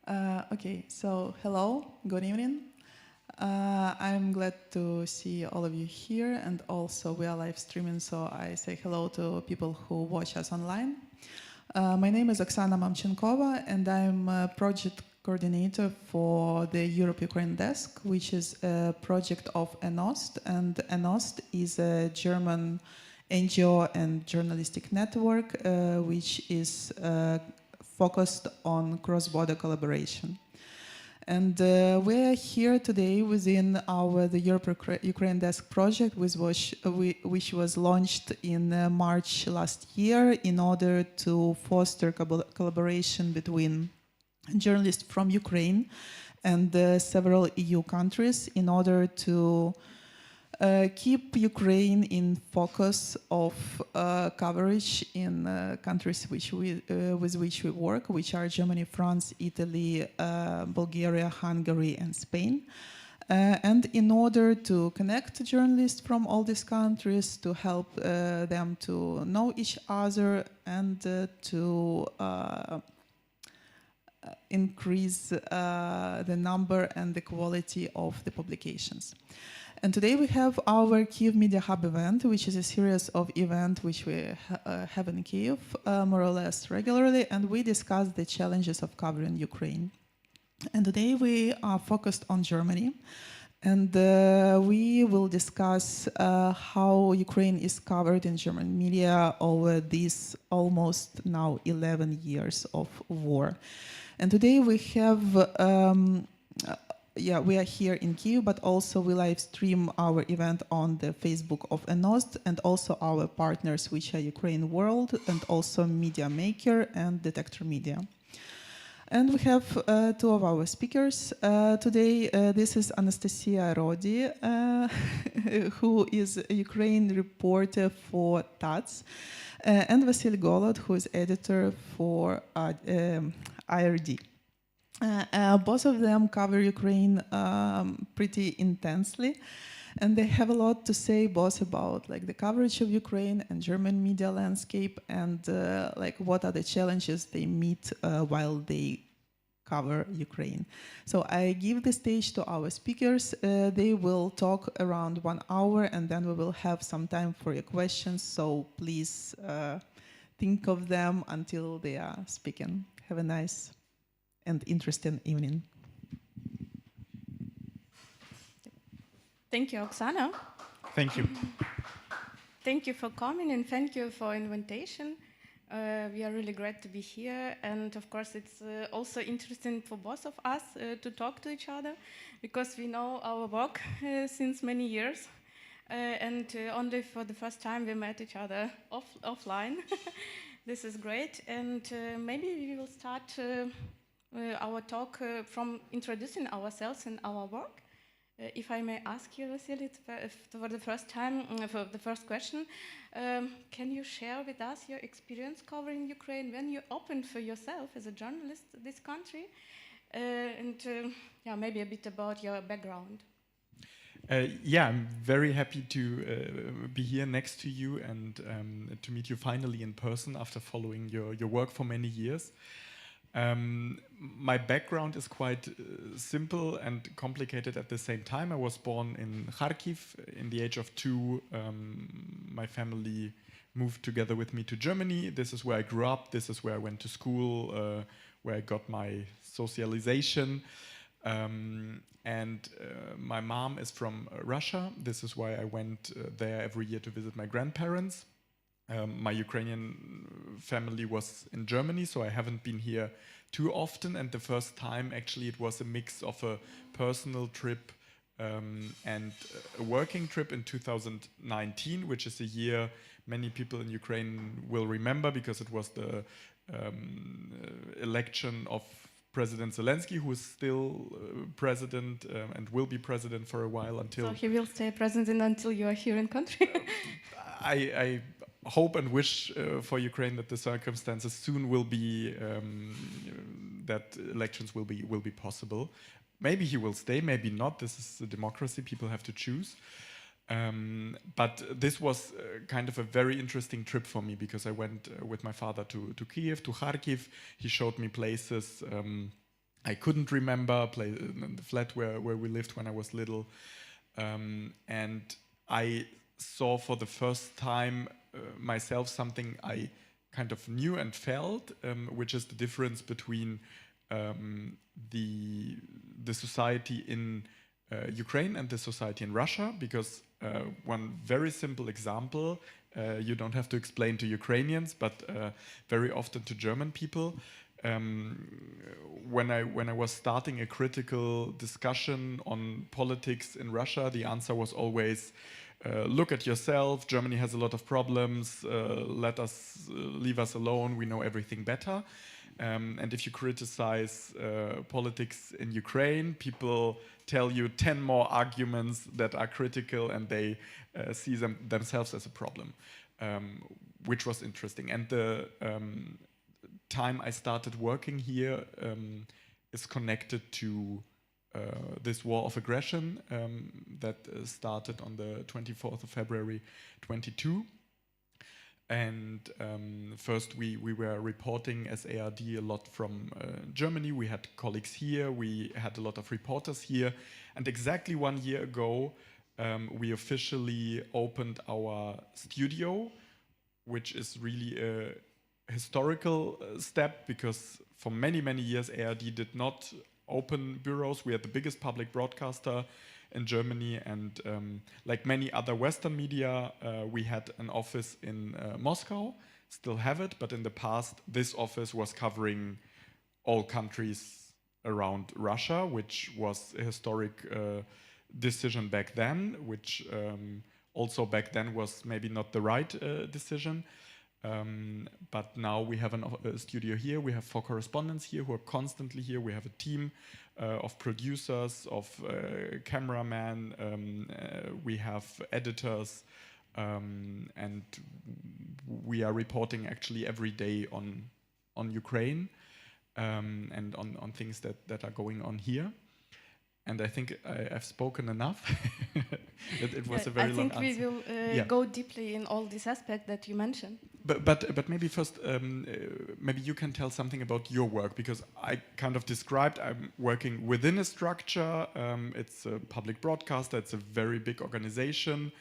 Okay, so hello, good evening. I'm glad to see all of you here, and also we are live streaming, so I say hello to people who watch us online. My name is Oksana Mamchenkova, and I'm a project coordinator for the Europe-Ukraine desk, which is a project of n-ost, and n-ost is a German NGO and journalistic network, which is focused on cross-border collaboration. And we're here today within the Europe-Ukraine Desk project, which was launched in March last year in order to foster collaboration between journalists from Ukraine and several EU countries in order to keep Ukraine in focus of coverage in countries with which we work, which are Germany, France, Italy, Bulgaria, Hungary, and Spain. And in order to connect journalists from all these countries, to help them to know each other and to increase the number and the quality of the publications. And today we have our Kyiv Media Hub event, which is a series of events which we have in Kyiv more or less regularly, and we discuss the challenges of covering Ukraine. And today we are focused on Germany, and we will discuss how Ukraine is covered in German media over these almost now 11 years of war. And today we have we are here in Kyiv, but also we live stream our event on the Facebook of n-ost, and also our partners, which are Ukraine World, and also Media Maker and Detector Media. And we have two of our speakers today. This is Anastasia Rodi, who is a Ukraine reporter for TATS, and Vassili Golod, who is editor for IRD. Both of them cover Ukraine pretty intensely, and they have a lot to say both about the coverage of Ukraine and German media landscape, and what are the challenges they meet while they cover Ukraine. So I give the stage to our speakers. They will talk around 1 hour, and then we will have some time for your questions. So please think of them until they are speaking. Have a nice and interesting evening. Thank you, Oksana. Thank you. Thank you for coming, and thank you for invitation. We are really glad to be here, and of course it's also interesting for both of us to talk to each other, because we know our work since many years, and only for the first time we met each other offline. This is great, and maybe we will start our talk from introducing ourselves and our work. If I may ask you, Vassili, for the first time, for the first question, can you share with us your experience covering Ukraine when you opened for yourself as a journalist this country? And maybe a bit about your background. I'm very happy to be here next to you and to meet you finally in person after following your work for many years. My background is quite simple and complicated at the same time. I was born in Kharkiv. In the age of 2, my family moved together with me to Germany. This is where I grew up. This is where I went to school, where I got my socialization. My mom is from Russia. This is why I went there every year to visit my grandparents. My Ukrainian family was in Germany, so I haven't been here too often. And the first time, actually, it was a mix of a personal trip and a working trip in 2019, which is a year many people in Ukraine will remember, because it was the election of President Zelensky, who is still president and will be president for a while until... So he will stay president until you are here in country? I hope and wish for Ukraine that the circumstances soon will be that elections will be possible. Maybe he will stay, maybe not. This is a democracy; people have to choose. But this was kind of a very interesting trip for me, because I went with my father to Kyiv, to Kharkiv. He showed me places I couldn't remember, played in the flat where we lived when I was little. And I saw for the first time myself something I kind of knew and felt, which is the difference between the society in Ukraine and the society in Russia, because one very simple example, you don't have to explain to Ukrainians, but very often to German people. When I was starting a critical discussion on politics in Russia, the answer was always, look at yourself, Germany has a lot of problems, leave us alone, we know everything better. And if you criticize politics in Ukraine, people tell you 10 more arguments that are critical, and they see themselves as a problem, which was interesting. And the time I started working here is connected to this war of aggression that started on the 24th of February 22. And first we were reporting as ARD a lot from Germany. We had colleagues here, we had a lot of reporters here. And exactly 1 year ago, we officially opened our studio, which is really a historical step, because for many, many years ARD did not open bureaus. We are the biggest public broadcaster in Germany, and like many other Western media, we had an office in Moscow, still have it, but in the past this office was covering all countries around Russia, which was a historic decision back then, which also back then was maybe not the right decision. But now we have a studio here, we have 4 correspondents here who are constantly here, we have a team of producers, of cameramen, we have editors, and we are reporting actually every day on Ukraine and on things that are going on here. And I think I've spoken enough. It was a very long answer. I think we will go deeply in all these aspects that you mentioned. But maybe first, maybe you can tell something about your work, because I kind of described I'm working within a structure. It's a public broadcaster. It's a very big organization.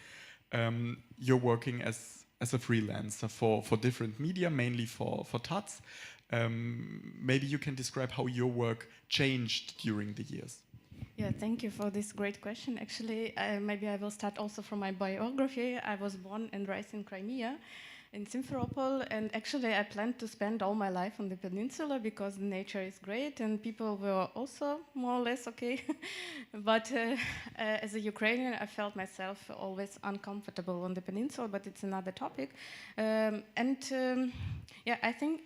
You're working as a freelancer for different media, mainly for taz. Maybe you can describe how your work changed during the years. Yeah, thank you for this great question. Actually, maybe I will start also from my biography. I was born and raised in Crimea, in Simferopol, and actually I planned to spend all my life on the peninsula because nature is great and people were also more or less okay. But as a Ukrainian, I felt myself always uncomfortable on the peninsula, but it's another topic. Yeah, I think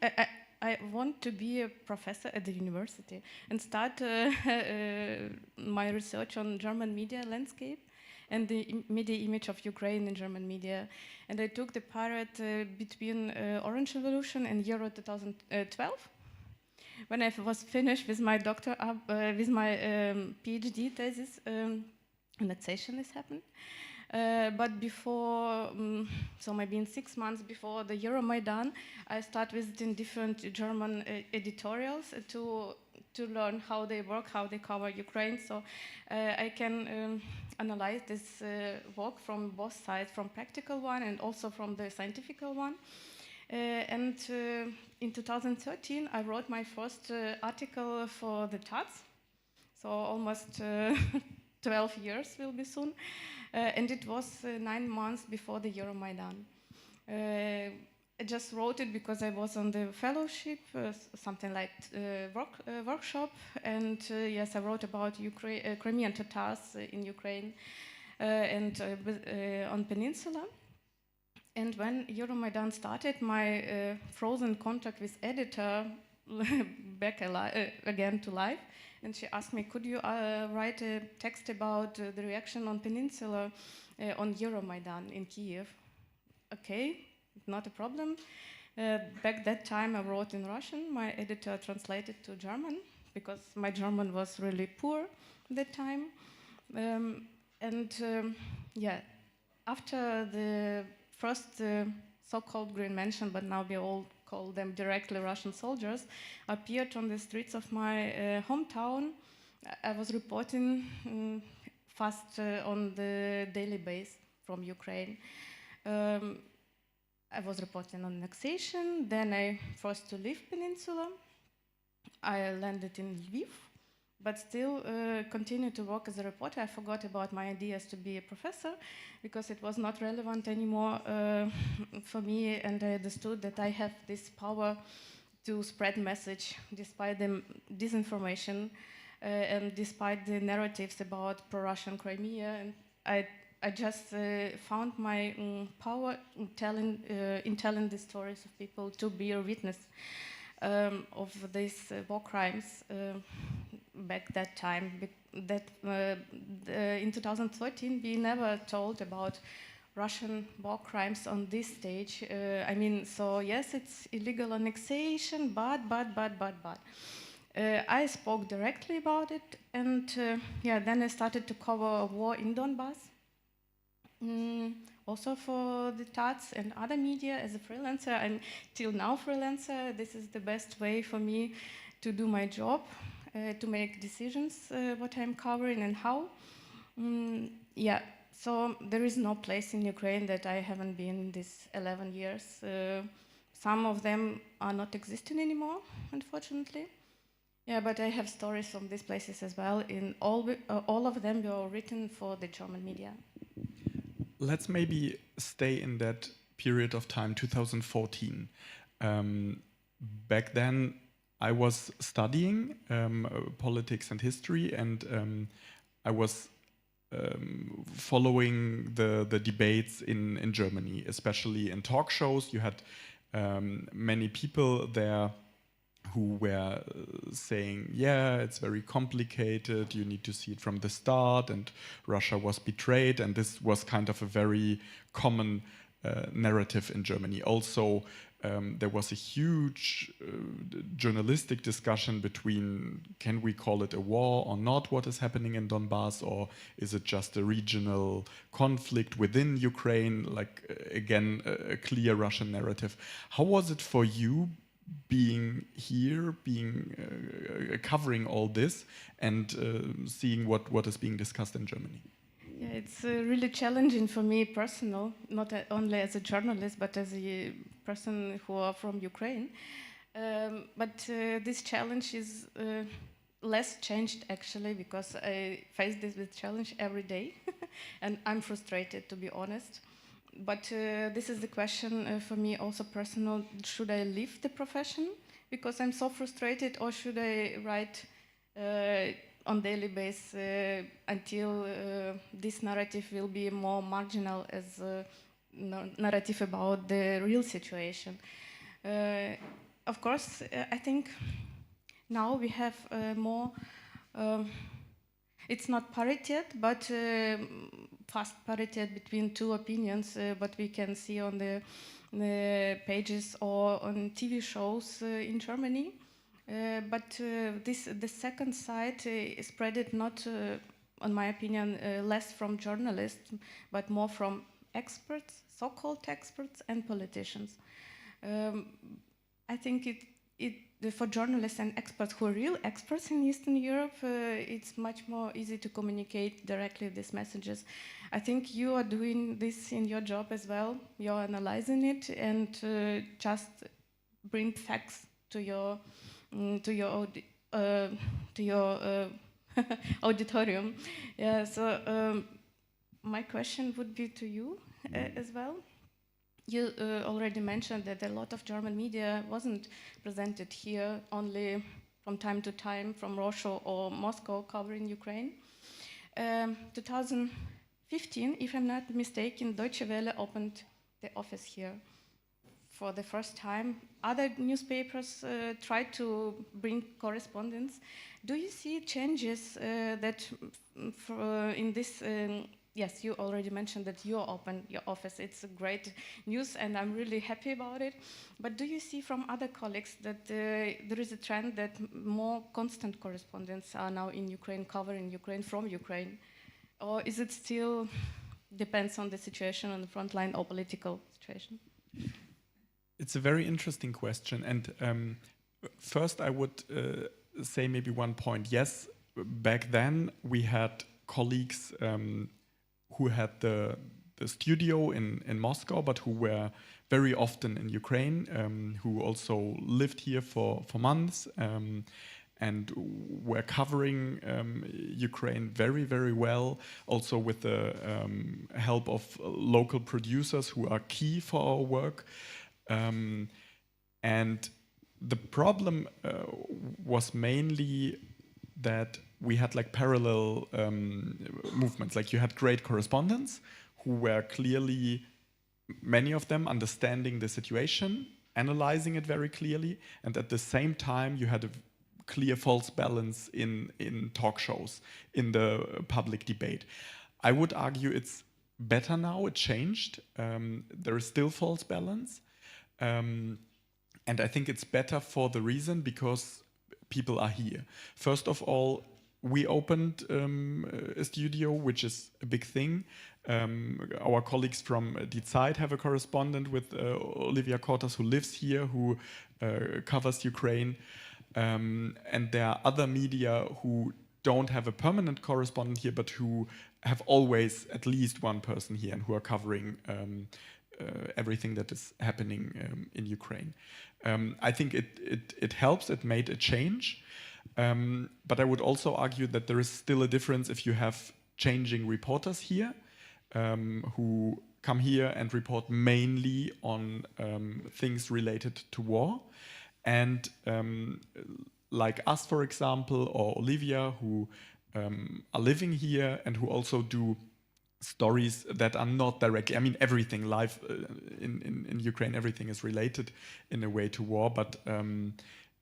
I want to be a professor at the university and start my research on German media landscape and the media image of Ukraine in German media. And I took the part between Orange Revolution and Euro 2012. When I was finished with my with my PhD thesis, annexation has happened. But before, so maybe in 6 months before the Euromaidan, I started visiting different German editorials to learn how they work, how they cover Ukraine. So I can analyze this work from both sides, from practical one and also from the scientific one. In 2013, I wrote my first article for the taz. So almost 12 years will be soon. And it was 9 months before the Euromaidan. I just wrote it because I was on the fellowship, something like workshop, and yes, I wrote about Crimean Tatars in Ukraine and on Peninsula. And when Euromaidan started, my frozen contact with editor back again to life. And she asked me, could you write a text about the reaction on Peninsula on Euromaidan in Kyiv? Okay, not a problem. Back that time I wrote in Russian. My editor translated to German because my German was really poor at that time. Yeah, after the first so-called Green Mansion, but now we all call them directly Russian soldiers, appeared on the streets of my hometown. I was reporting fast on the daily basis from Ukraine. I was reporting on annexation, then I forced to leave Peninsula. I landed in Lviv, but still continued to work as a reporter. I forgot about my ideas to be a professor because it was not relevant anymore for me, and I understood that I have this power to spread message despite the disinformation and despite the narratives about pro-Russian Crimea. And I just found my power in telling the stories of people to be a witness of these war crimes back that time. In 2013, we never told about Russian war crimes on this stage. I mean, so yes, it's illegal annexation, but. I spoke directly about it, and then I started to cover a war in Donbass. Also for the Tats and other media as a freelancer. I'm till now freelancer. This is the best way for me to do my job, to make decisions what I'm covering and how. So there is no place in Ukraine that I haven't been these 11 years. Some of them are not existing anymore, unfortunately. Yeah, but I have stories from these places as well. In all of them were written for the German media. Let's maybe stay in that period of time, 2014. Back then, I was studying politics and history, and I was following the debates in Germany, especially in talk shows. You had many people there who were saying, yeah, it's very complicated, you need to see it from the start, and Russia was betrayed, and this was kind of a very common narrative in Germany. Also, there was a huge journalistic discussion between, can we call it a war or not, what is happening in Donbass, or is it just a regional conflict within Ukraine, like, again, a clear Russian narrative. How was it for you being here, covering all this, and seeing what is being discussed in Germany? Yeah, it's really challenging for me personal, not only as a journalist, but as a person who are from Ukraine. But this challenge is less changed actually, because I face this challenge every day, and I'm frustrated, to be honest. But this is the question for me also personal. Should I leave the profession because I'm so frustrated, or should I write on daily basis until this narrative will be more marginal as a narrative about the real situation? Of course, I think now we have more, it's not parity yet, but fast parity between two opinions, what we can see on the pages or on TV shows in Germany. But the second side spread it not, in my opinion, less from journalists, but more from experts, so-called experts, and politicians. I think for journalists and experts who are real experts in Eastern Europe, it's much more easy to communicate directly these messages. I think you are doing this in your job as well. You're analyzing it and just bring facts to your auditorium. Yeah. So my question would be to you as well. You already mentioned that a lot of German media wasn't presented here, only from time to time from Russia or Moscow covering Ukraine. 2015, if I'm not mistaken, Deutsche Welle opened the office here for the first time. Other newspapers tried to bring correspondence. Do you see changes that in this? Yes, you already mentioned that you opened your office. It's a great news, and I'm really happy about it. But do you see from other colleagues that there is a trend that more constant correspondents are now in Ukraine, covering Ukraine from Ukraine? Or is it still depends on the situation on the front line or political situation? It's a very interesting question. And first, I would say maybe one point. Yes, back then we had colleagues who had the studio in Moscow, but who were very often in Ukraine, who also lived here for months and were covering Ukraine very, very well, also with the help of local producers who are key for our work. And the problem was mainly that we had like parallel movements. Like you had great correspondents who were clearly, many of them understanding the situation, analyzing it very clearly, and at the same time you had a clear false balance in talk shows, in the public debate. I would argue it's better now, it changed. There is still false balance. And I think it's better for the reason because people are here. First of all, we opened a studio, which is a big thing. Our colleagues from Die Zeit have a correspondent with Olivia Cortas, who lives here, who covers Ukraine. And there are other media who don't have a permanent correspondent here, but who have always at least one person here and who are covering everything that is happening in Ukraine. I think it helps, it made a change. But I would also argue that there is still a difference if you have changing reporters here who come here and report mainly on things related to war. And like us, for example, or Olivia, who are living here and who also do stories that are not directly, I mean, everything live in Ukraine, everything is related in a way to war, but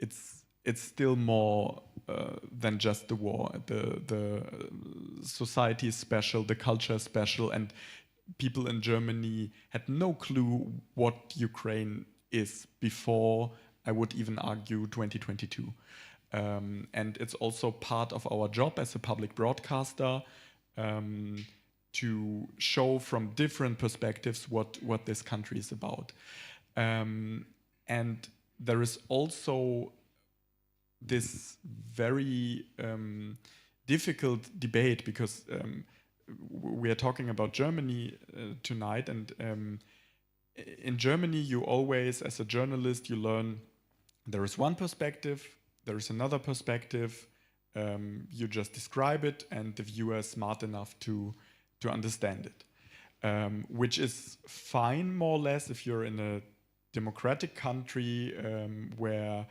it's still more than just the war. The society is special, the culture is special, and people in Germany had no clue what Ukraine is before, I would even argue, 2022. And it's also part of our job as a public broadcaster to show from different perspectives what this country is about. And there is also this very difficult debate because we are talking about Germany tonight, and in Germany you always, as a journalist, you learn there is one perspective, there is another perspective, you just describe it and the viewer is smart enough to understand it, which is fine more or less if you're in a democratic country where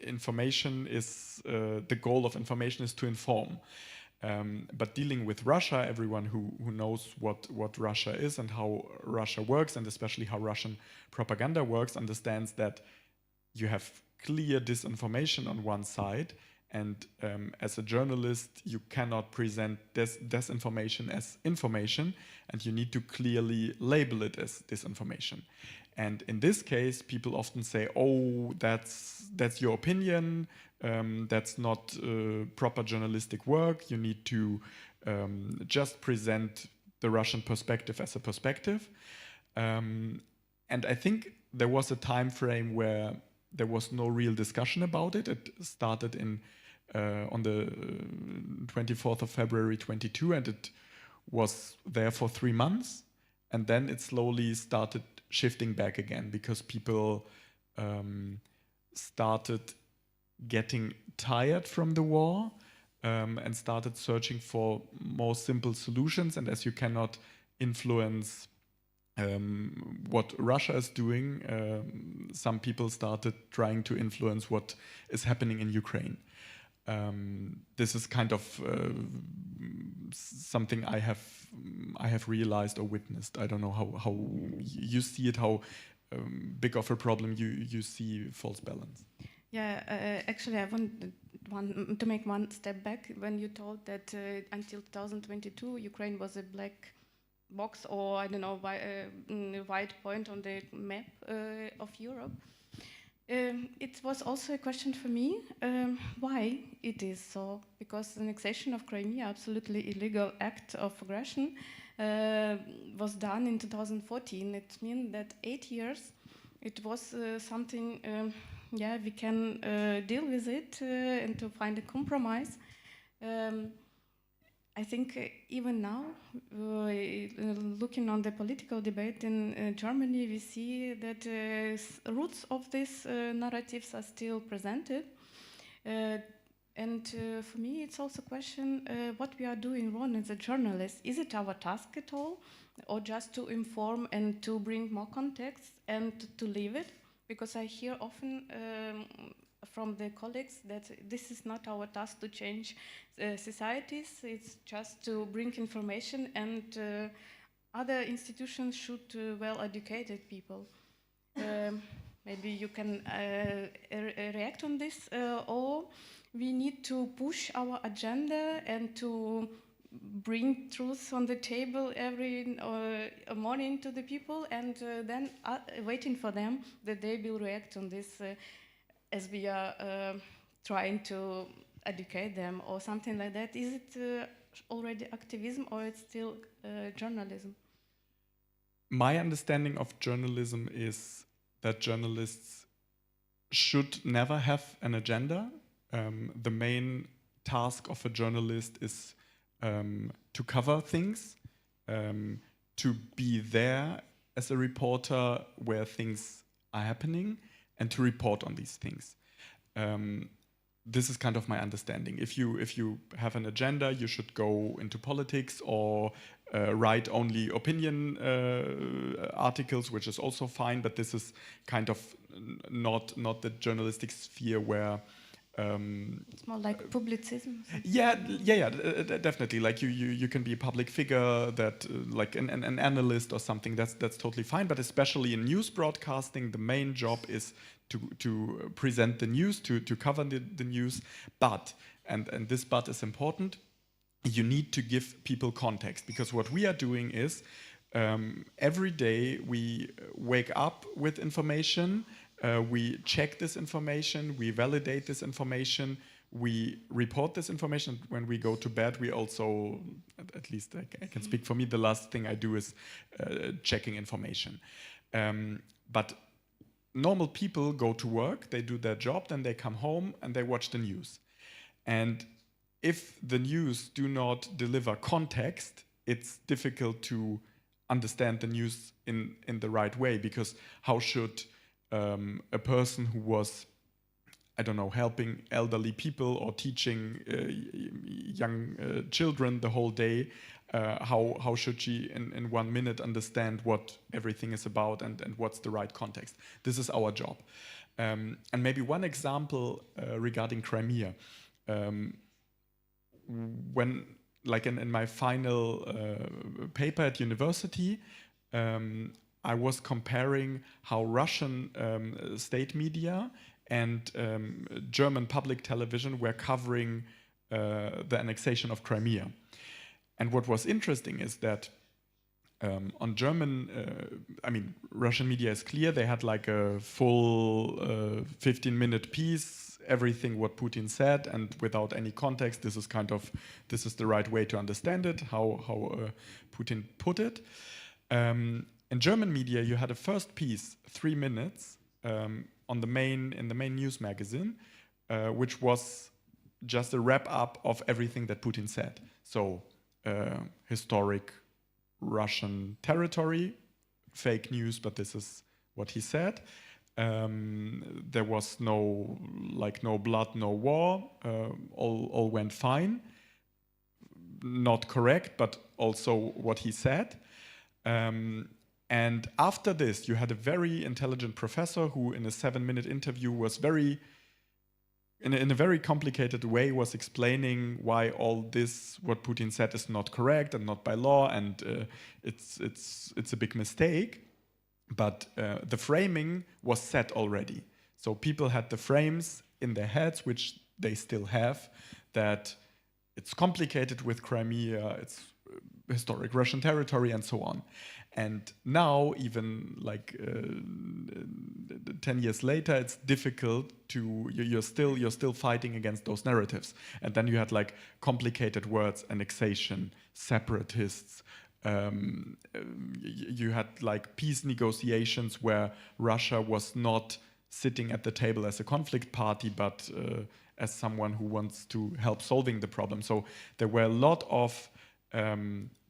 information is, the goal of information is to inform. But dealing with Russia, everyone who knows what Russia is and how Russia works, and especially how Russian propaganda works, understands that you have clear disinformation on one side, and as a journalist, you cannot present disinformation as information, and you need to clearly label it as disinformation. And in this case, people often say, "Oh, that's your opinion. That's not proper journalistic work. You need to just present the Russian perspective as a perspective." And I think there was a time frame where there was no real discussion about it. It started on the 24th of February 22, and it was there for 3 months. And then it slowly started shifting back again because people started getting tired from the war and started searching for more simple solutions. And as you cannot influence what Russia is doing, some people started trying to influence what is happening in Ukraine. This is kind of something I have realized or witnessed. I don't know how you see it, how big of a problem you see false balance. Yeah, actually, I want to make one step back when you told that until 2022, Ukraine was a black box, or I don't know, white point on the map of Europe. It was also a question for me, why it is so, because the annexation of Crimea, absolutely illegal act of aggression, was done in 2014. It means that 8 years it was something, yeah, we can deal with it and to find a compromise. I think even now, looking on the political debate in Germany, we see that roots of these narratives are still presented. And for me, it's also a question what we are doing wrong as a journalist. Is it our task at all, or just to inform and to bring more context and to leave it? Because I hear often from the colleagues that this is not our task to change societies, it's just to bring information, and other institutions should well-educated people. Maybe you can react on this, or we need to push our agenda and to bring truth on the table every morning to the people, and then waiting for them that they will react on this as we are trying to educate them or something like that. Is it already activism, or it's still journalism? My understanding of journalism is that journalists should never have an agenda. The main task of a journalist is to cover things, to be there as a reporter where things are happening, and to report on these things. This is kind of my understanding. If you have an agenda, you should go into politics or write only opinion articles, which is also fine. But this is kind of not the journalistic sphere where. It's more like publicism. Yeah, definitely. Like you can be a public figure, that like an analyst or something. That's totally fine. But especially in news broadcasting, the main job is to present the news, to cover the news. But and this but is important. You need to give people context, because what we are doing is every day we wake up with information. We check this information, we validate this information, we report this information. When we go to bed, we also, at least I can speak for me, the last thing I do is checking information. But normal people go to work, they do their job, then they come home and they watch the news. And if the news do not deliver context, it's difficult to understand the news in the right way, because how should a person who was, I don't know, helping elderly people or teaching young children the whole day, how should she in 1 minute understand what everything is about and what's the right context? This is our job. And maybe one example regarding Crimea. When, like in my final paper at university, I was comparing how Russian state media and German public television were covering the annexation of Crimea. And what was interesting is that on German, Russian media is clear. They had like a full 15-minute piece, everything what Putin said, and without any context. This is the right way to understand it, how Putin put it. In German media, you had a first piece, 3 minutes, in the main news magazine, which was just a wrap up of everything that Putin said. So, historic Russian territory, fake news, but this is what he said. There was no blood, no war. All went fine. Not correct, but also what he said. And after this, you had a very intelligent professor who, in a 7-minute interview, was in a very complicated way, was explaining why all this, what Putin said, is not correct and not by law, and it's a big mistake. But the framing was set already. So people had the frames in their heads, which they still have, that it's complicated with Crimea, it's historic Russian territory, and so on. And now, even 10 years later, it's difficult to, you're still fighting against those narratives. And then you had complicated words, annexation, separatists, you had like peace negotiations where Russia was not sitting at the table as a conflict party, but as someone who wants to help solving the problem. So there were a lot of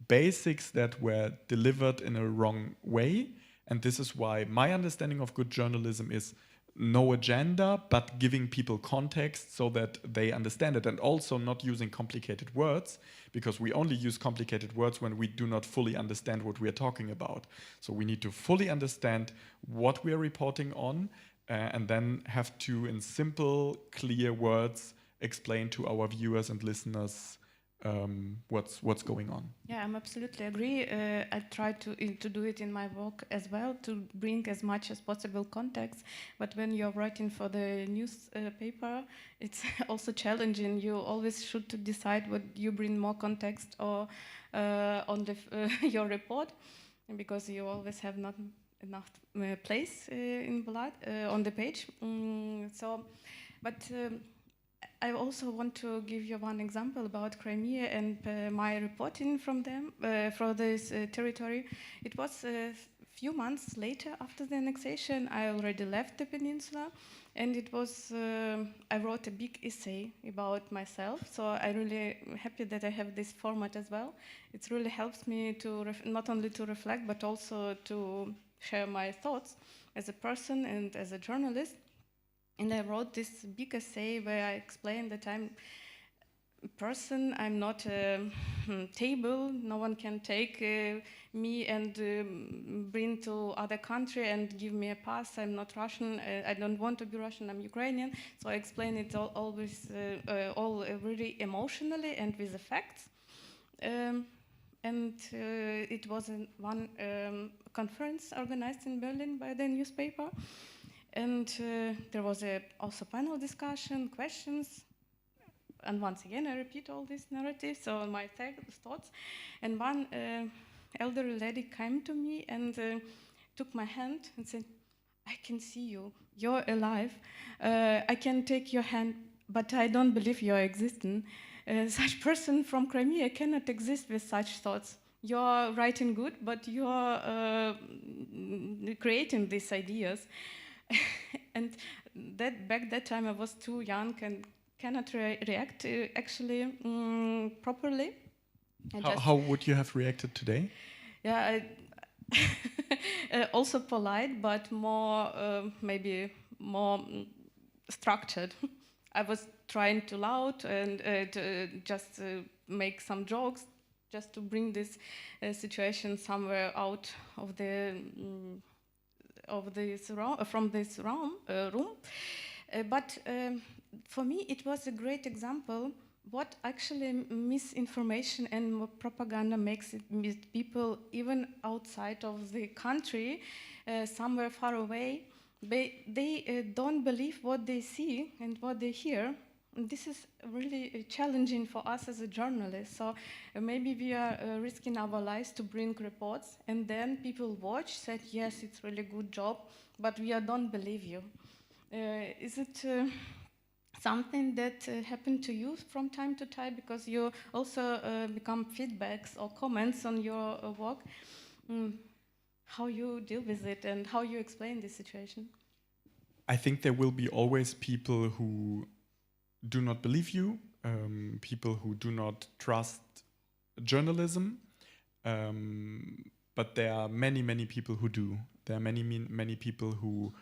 basics that were delivered in a wrong way. And this is why my understanding of good journalism is no agenda, but giving people context so that they understand it, and also not using complicated words, because we only use complicated words when we do not fully understand what we are talking about. So we need to fully understand what we are reporting on, and then have to, in simple, clear words, explain to our viewers and listeners what's going on. Yeah, I'm absolutely agree. I try to do it in my work as well, to bring as much as possible context. But when you're writing for the newspaper, it's also challenging. You always should to decide what you bring more context or on the your report, because you always have not enough place in blood on the page. I also want to give you one example about Crimea and my reporting from them, from this territory. It was a few months later after the annexation. I already left the peninsula, and it was, I wrote a big essay about myself, so I'm really happy that I have this format as well. It really helps me to not only to reflect, but also to share my thoughts as a person and as a journalist. And I wrote this big essay where I explained that I'm a person, I'm not a table, no one can take me and bring to other country and give me a pass. I'm not Russian, I don't want to be Russian, I'm Ukrainian. So I explain it all really emotionally and with the facts. It was one conference organized in Berlin by the newspaper. And there was also panel discussion, questions, and once again I repeat all this narrative, so my thoughts. And one elderly lady came to me and took my hand and said, "I can see you, you're alive, I can take your hand, but I don't believe you're existing. Such person from Crimea cannot exist with such thoughts. You're writing good, but you're creating these ideas." And back that time I was too young and cannot react actually properly. How would you have reacted today? Yeah, also polite, but more maybe more structured. I was trying to loud and to just make some jokes, just to bring this situation somewhere out of the. From this room. But for me, it was a great example what actually misinformation and propaganda makes it with people even outside of the country, somewhere far away. They don't believe what they see and what they hear. This is really challenging for us as a journalist. So maybe we are risking our lives to bring reports, and then people watch, said, yes, it's really good job, but we don't believe you. Is it something that happened to you from time to time? Because you also become feedbacks or comments on your work. How you deal with it and how you explain this situation? I think there will be always people who do not believe you, people who do not trust journalism, but there are many, many people who do. There are many people who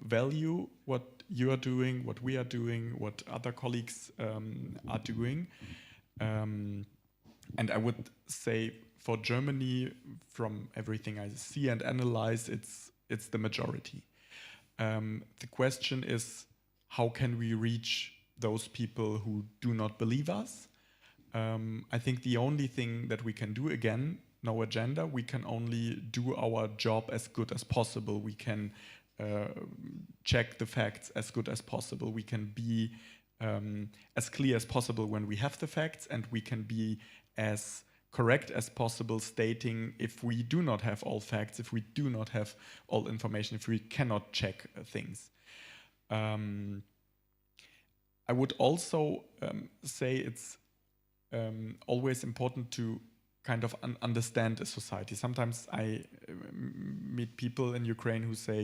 value what you are doing, what we are doing, what other colleagues are doing. And I would say for Germany, from everything I see and analyze, it's the majority. The question is, how can we reach those people who do not believe us? I think the only thing that we can do, again, no agenda, we can only do our job as good as possible. We can check the facts as good as possible. We can be as clear as possible when we have the facts, and we can be as correct as possible, stating if we do not have all facts, if we do not have all information, if we cannot check things. I would also say it's always important to kind of understand a society. Sometimes I meet people in Ukraine who say,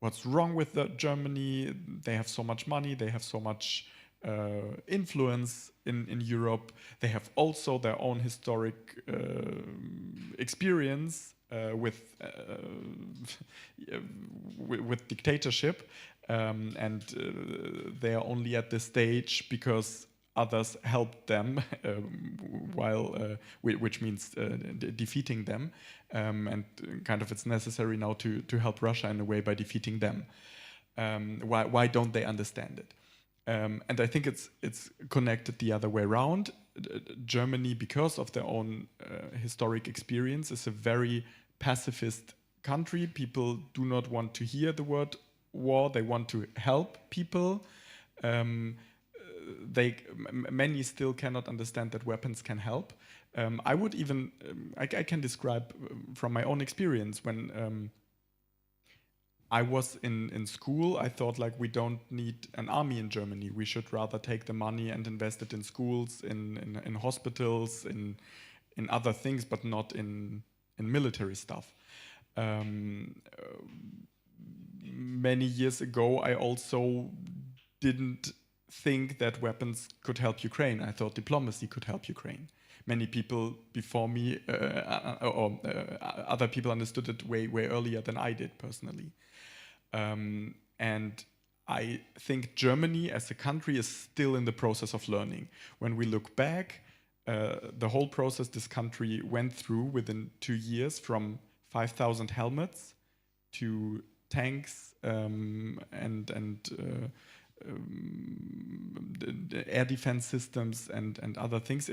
what's wrong with Germany? They have so much money, they have so much influence in Europe. They have also their own historic experience with dictatorship, and they are only at this stage because others helped them, which means defeating them, and kind of it's necessary now to help Russia in a way by defeating them. Why don't they understand it? And I think it's connected the other way around. Germany, because of their own historic experience, is a very pacifist country. People do not want to hear the word war. They want to help people. Many still cannot understand that weapons can help. I would even, I can describe from my own experience when I was in school, I thought like we don't need an army in Germany. We should rather take the money and invest it in schools, in hospitals, in other things, but not in military stuff. Many years ago, I also didn't think that weapons could help Ukraine. I thought diplomacy could help Ukraine. Many people before me, other people understood it way earlier than I did personally. And I think Germany as a country is still in the process of learning. When we look back, the whole process this country went through within 2 years, from 5,000 helmets to tanks and air defense systems and other things,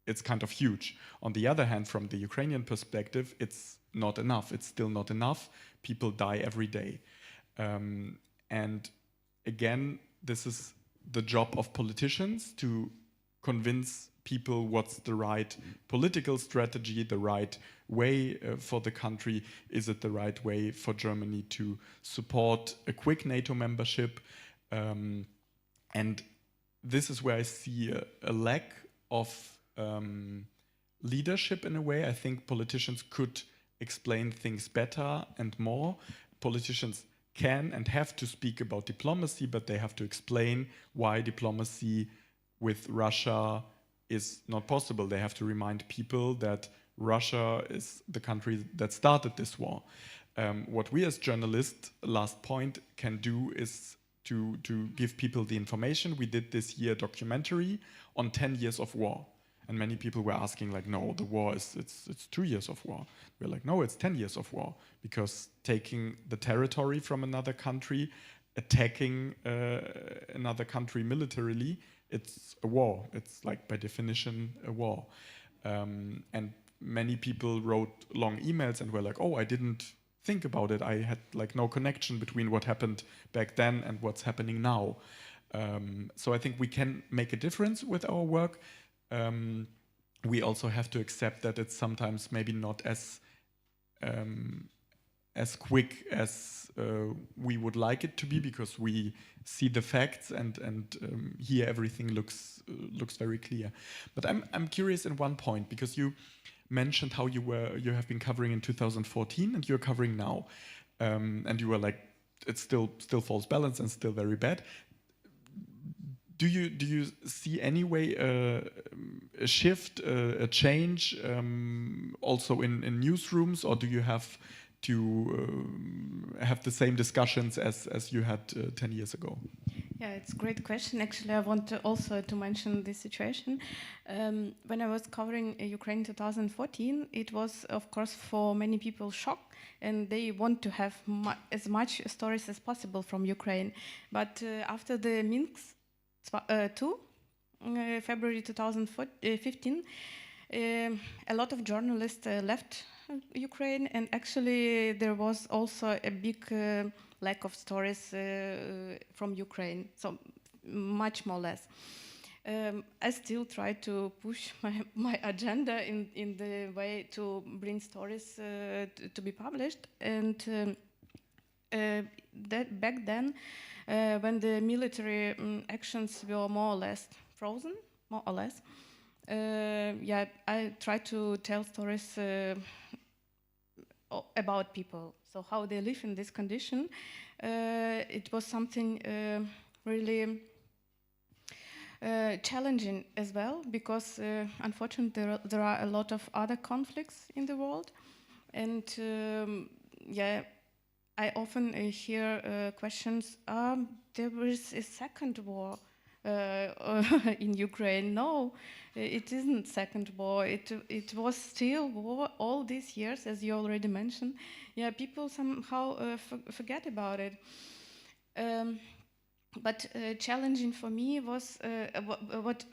it's kind of huge. On the other hand, from the Ukrainian perspective, it's not enough. It's still not enough. People die every day. And again, this is the job of politicians to convince people what's the right political strategy, the right way for the country. Is it the right way for Germany to support a quick NATO membership? And this is where I see a lack of leadership in a way. I think politicians could explain things better and more. Politicians can and have to speak about diplomacy, but they have to explain why diplomacy with Russia is not possible. They have to remind people that Russia is the country that started this war. What we as journalists, last point, can do is to give people the information. We did this year a documentary on 10 years of war. And many people were asking, like, no, the war it's 2 years of war. We're like, no, it's 10 years of war, because taking the territory from another country, attacking another country militarily, it's a war. It's like by definition a war. And many people wrote long emails and were like, oh, I didn't think about it. I had like no connection between what happened back then and what's happening now. So I think we can make a difference with our work. We also have to accept that it's sometimes maybe not as quick as we would like it to be, because we see the facts and here everything looks very clear. But I'm curious in one point, because you mentioned how you have been covering in 2014 and you're covering now, and you were like, it's still false balance and still very bad. Do you see any way a shift, a change, also in newsrooms, or do you have to have the same discussions as you had 10 years ago? Yeah, it's a great question. Actually, I want to also to mention this situation. When I was covering Ukraine in 2014, it was, of course, for many people shock, and they want to have as much stories as possible from Ukraine. But after the Minsk 2, February 2015, a lot of journalists left Ukraine, and actually there was also a big lack of stories from Ukraine, so much more less. I still try to push my agenda in the way to bring stories to be published, and that back then, when the military actions were more or less frozen, yeah, I try to tell stories about people, so how they live in this condition. It was something really challenging as well, because unfortunately there are a lot of other conflicts in the world, and yeah, I often hear questions, there is a second war in Ukraine. No, it isn't second war. It was still war all these years, as you already mentioned. Yeah, people somehow forget about it. But challenging for me was what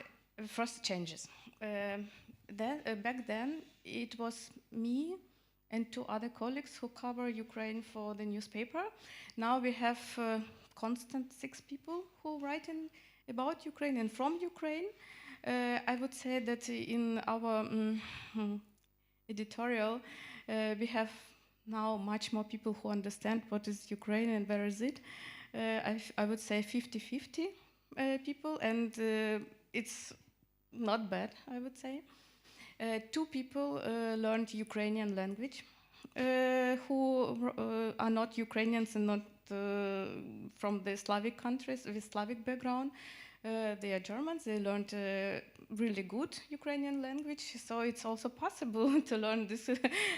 first changes. Back then, it was me and 2 other colleagues who cover Ukraine for the newspaper. Now we have constant 6 people who write about Ukraine and from Ukraine. I would say that in our editorial, we have now much more people who understand what is Ukraine and where is it. I would say 50-50 people, and it's not bad, I would say. 2 people learned Ukrainian language, who are not Ukrainians and not from the Slavic countries with Slavic background. They are Germans. They learned really good Ukrainian language, so it's also possible to learn this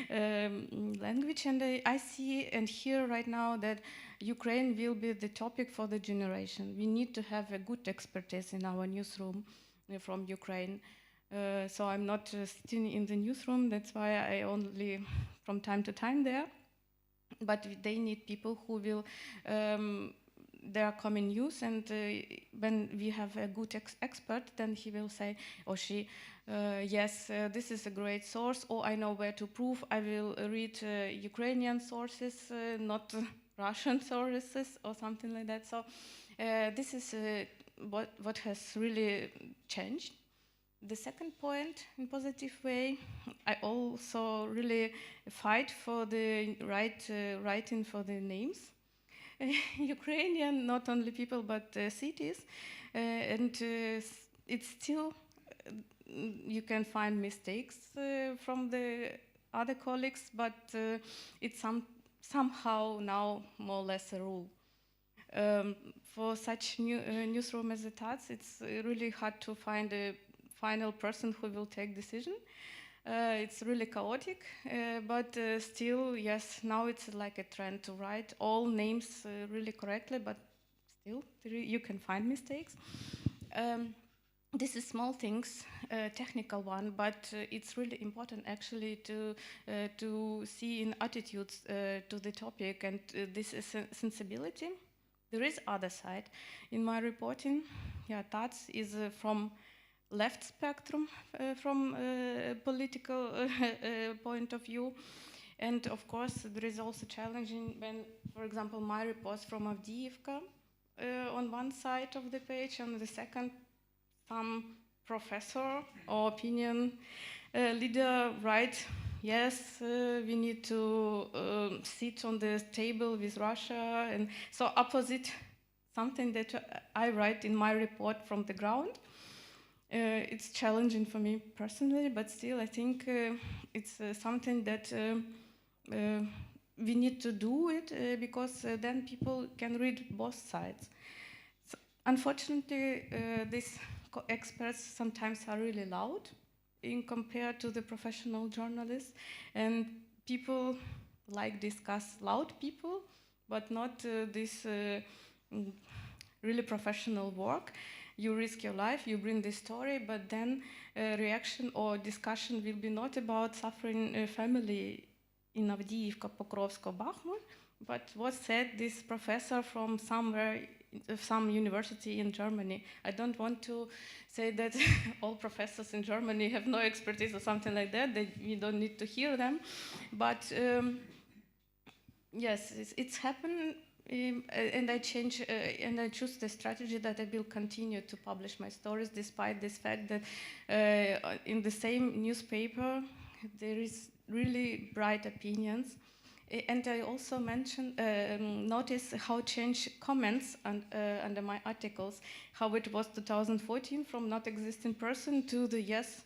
language. And I see and hear right now that Ukraine will be the topic for the generation. We need to have a good expertise in our newsroom from Ukraine. So I'm not sitting in the newsroom, that's why I only from time to time there. But they need people who will, they are common use, and when we have a good expert, then he will say, or she, yes, this is a great source, or I know where to prove, I will read Ukrainian sources, not Russian sources, or something like that. So this is what has really changed. The second point, in positive way, I also really fight for the writing for the names. Ukrainian, not only people, but cities. And it's still, you can find mistakes from the other colleagues, but it's somehow now more or less a rule. For such newsroom as it has, it's really hard to find a final person who will take decision. It's really chaotic, but still, yes, now it's like a trend to write all names really correctly, but still you can find mistakes. This is small things, technical one, but it's really important actually to see in attitudes to the topic, and this is sensibility. There is other side. In my reporting, yeah, Tats is from left spectrum from political point of view. And of course, there is also challenging when, for example, my reports from Avdiivka on one side of the page, and the second, some professor or opinion leader write, yes, we need to sit on the table with Russia, and so opposite something that I write in my report from the ground. It's challenging for me personally, but still I think it's something that we need to do it because then people can read both sides. So, unfortunately, these experts sometimes are really loud in compared to the professional journalists, and people like discuss loud people, but not this really professional work. You risk your life, you bring this story, but then reaction or discussion will be not about suffering family in Avdiivka, Pokrovsko, Bakhmut, but what said this professor from somewhere, some university in Germany. I don't want to say that all professors in Germany have no expertise or something like that, we don't need to hear them, but yes, it's happened. And I change and I choose the strategy that I will continue to publish my stories despite this fact that in the same newspaper there is really bright opinions, And I also notice how change comments under my articles, how it was 2014 from not existing person to the yes,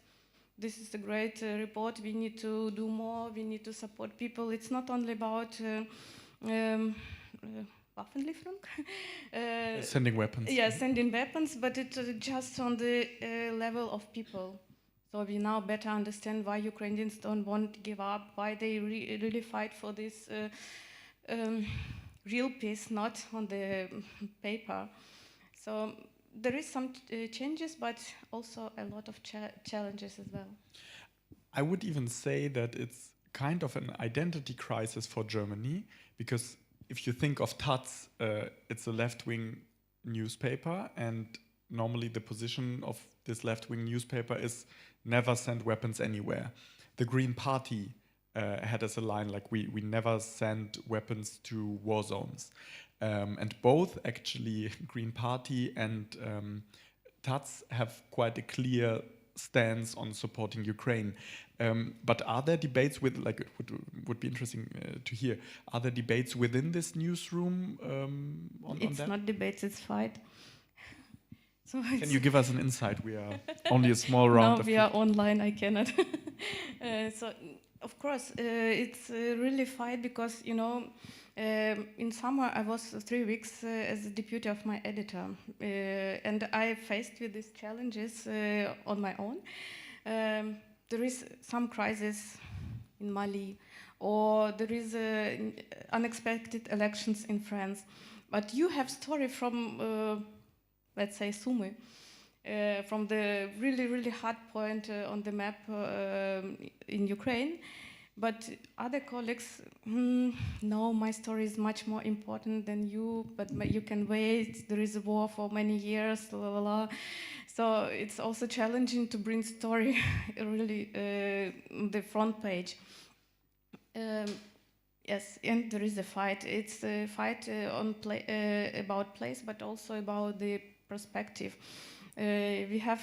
this is a great report, we need to do more, we need to support people. It's not only about Waffenlieferung. Sending weapons. Yeah, sending weapons, but it's just on the level of people. So we now better understand why Ukrainians don't want to give up, why they really fight for this real peace, not on the paper. So there is some changes, but also a lot of challenges as well. I would even say that it's kind of an identity crisis for Germany, because if you think of Taz, it's a left-wing newspaper, and normally the position of this left-wing newspaper is never send weapons anywhere. The Green Party had as a line like we never send weapons to war zones. And both actually, Green Party and Taz have quite a clear stance on supporting Ukraine. But are there debates with, like, it would be interesting to hear, are there debates within this newsroom on that? It's not debates, it's fight. So can you give us an insight? We are only a small round. No, we are online, I cannot. So, of course, it's really fight because, you know, in summer I was 3 weeks as the deputy of my editor, and I faced with these challenges on my own. There is some crisis in Mali, or there is unexpected elections in France, but you have story from let's say Sumy, from the really hard point on the map in Ukraine. But other colleagues, no, my story is much more important than you, but you can wait, there is a war for many years, la la la. So it's also challenging to bring story really on the front page. Yes, and there is a fight. It's a fight about place, but also about the perspective. We have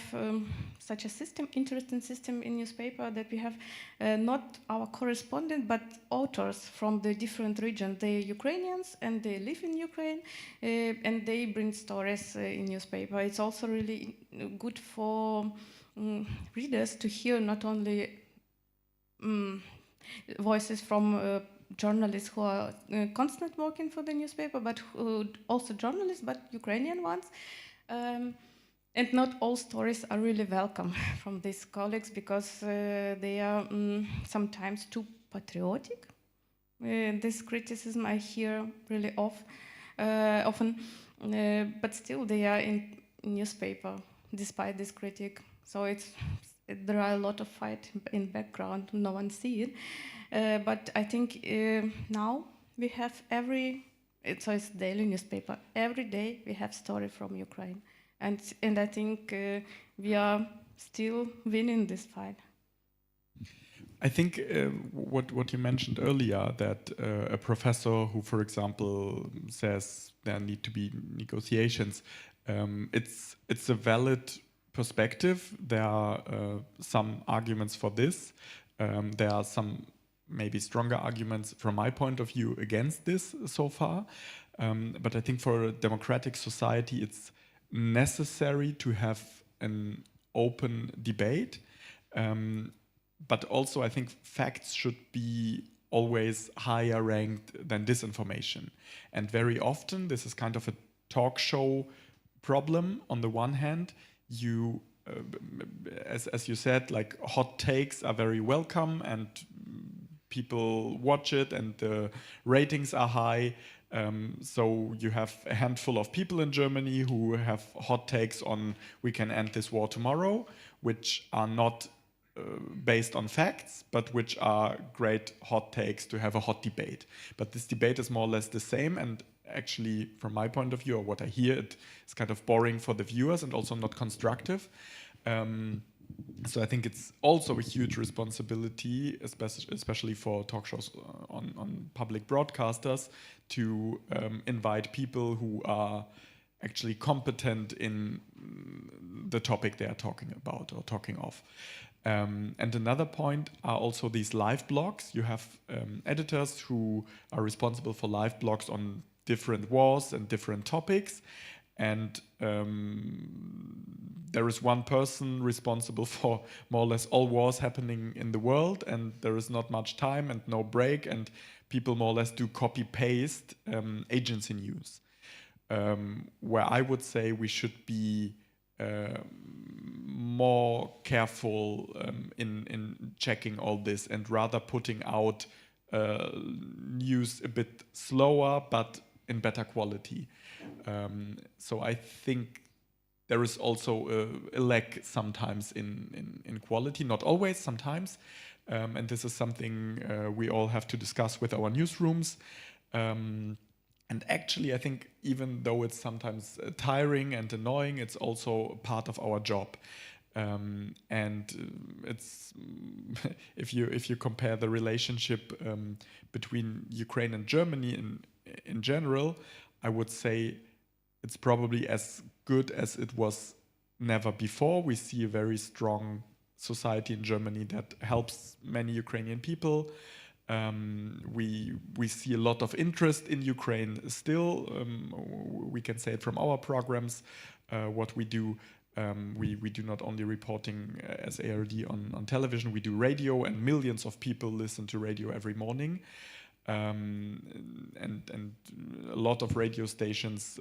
such a system, interesting system in newspaper, that we have not our correspondent, but authors from the different regions. They're Ukrainians and they live in Ukraine, and they bring stories in newspaper. It's also really good for readers to hear not only voices from journalists who are constantly working for the newspaper, but also journalists, but Ukrainian ones. And not all stories are really welcome from these colleagues because they are sometimes too patriotic. This criticism I hear really often, but still they are in newspaper despite this critique. So there are a lot of fight in background, no one sees it. But I think now we have so it's daily newspaper. Every day we have story from Ukraine. And I think we are still winning this fight. I think what you mentioned earlier, that a professor who, for example, says there need to be negotiations, it's a valid perspective. There are some arguments for this. There are some maybe stronger arguments from my point of view against this so far. But I think for a democratic society, it's necessary to have an open debate, but also I think facts should be always higher ranked than disinformation. And very often this is kind of a talk show problem. On the one hand, you as you said, like, hot takes are very welcome and people watch it and the ratings are high. So you have a handful of people in Germany who have hot takes on we can end this war tomorrow, which are not based on facts, but which are great hot takes to have a hot debate. But this debate is more or less the same, and actually, from my point of view, or what I hear, it's kind of boring for the viewers and also not constructive. So I think it's also a huge responsibility, especially for talk shows on public broadcasters, to invite people who are actually competent in the topic they are talking about or talking of. And another point are also these live blogs. You have editors who are responsible for live blogs on different wars and different topics. And there is one person responsible for more or less all wars happening in the world, and there is not much time and no break, and people more or less do copy-paste agency news. Where I would say we should be more careful in checking all this, and rather putting out news a bit slower but in better quality. So I think there is also a lack sometimes in quality, not always, sometimes. And this is something we all have to discuss with our newsrooms. And actually, I think even though it's sometimes tiring and annoying, it's also part of our job. It's if you compare the relationship between Ukraine and Germany in general, I would say it's probably as good as it was never before. We see a very strong society in Germany that helps many Ukrainian people. We see a lot of interest in Ukraine still. We can say it from our programs, what we do. We do not only reporting as ARD on television, we do radio, and millions of people listen to radio every morning. And a lot of radio stations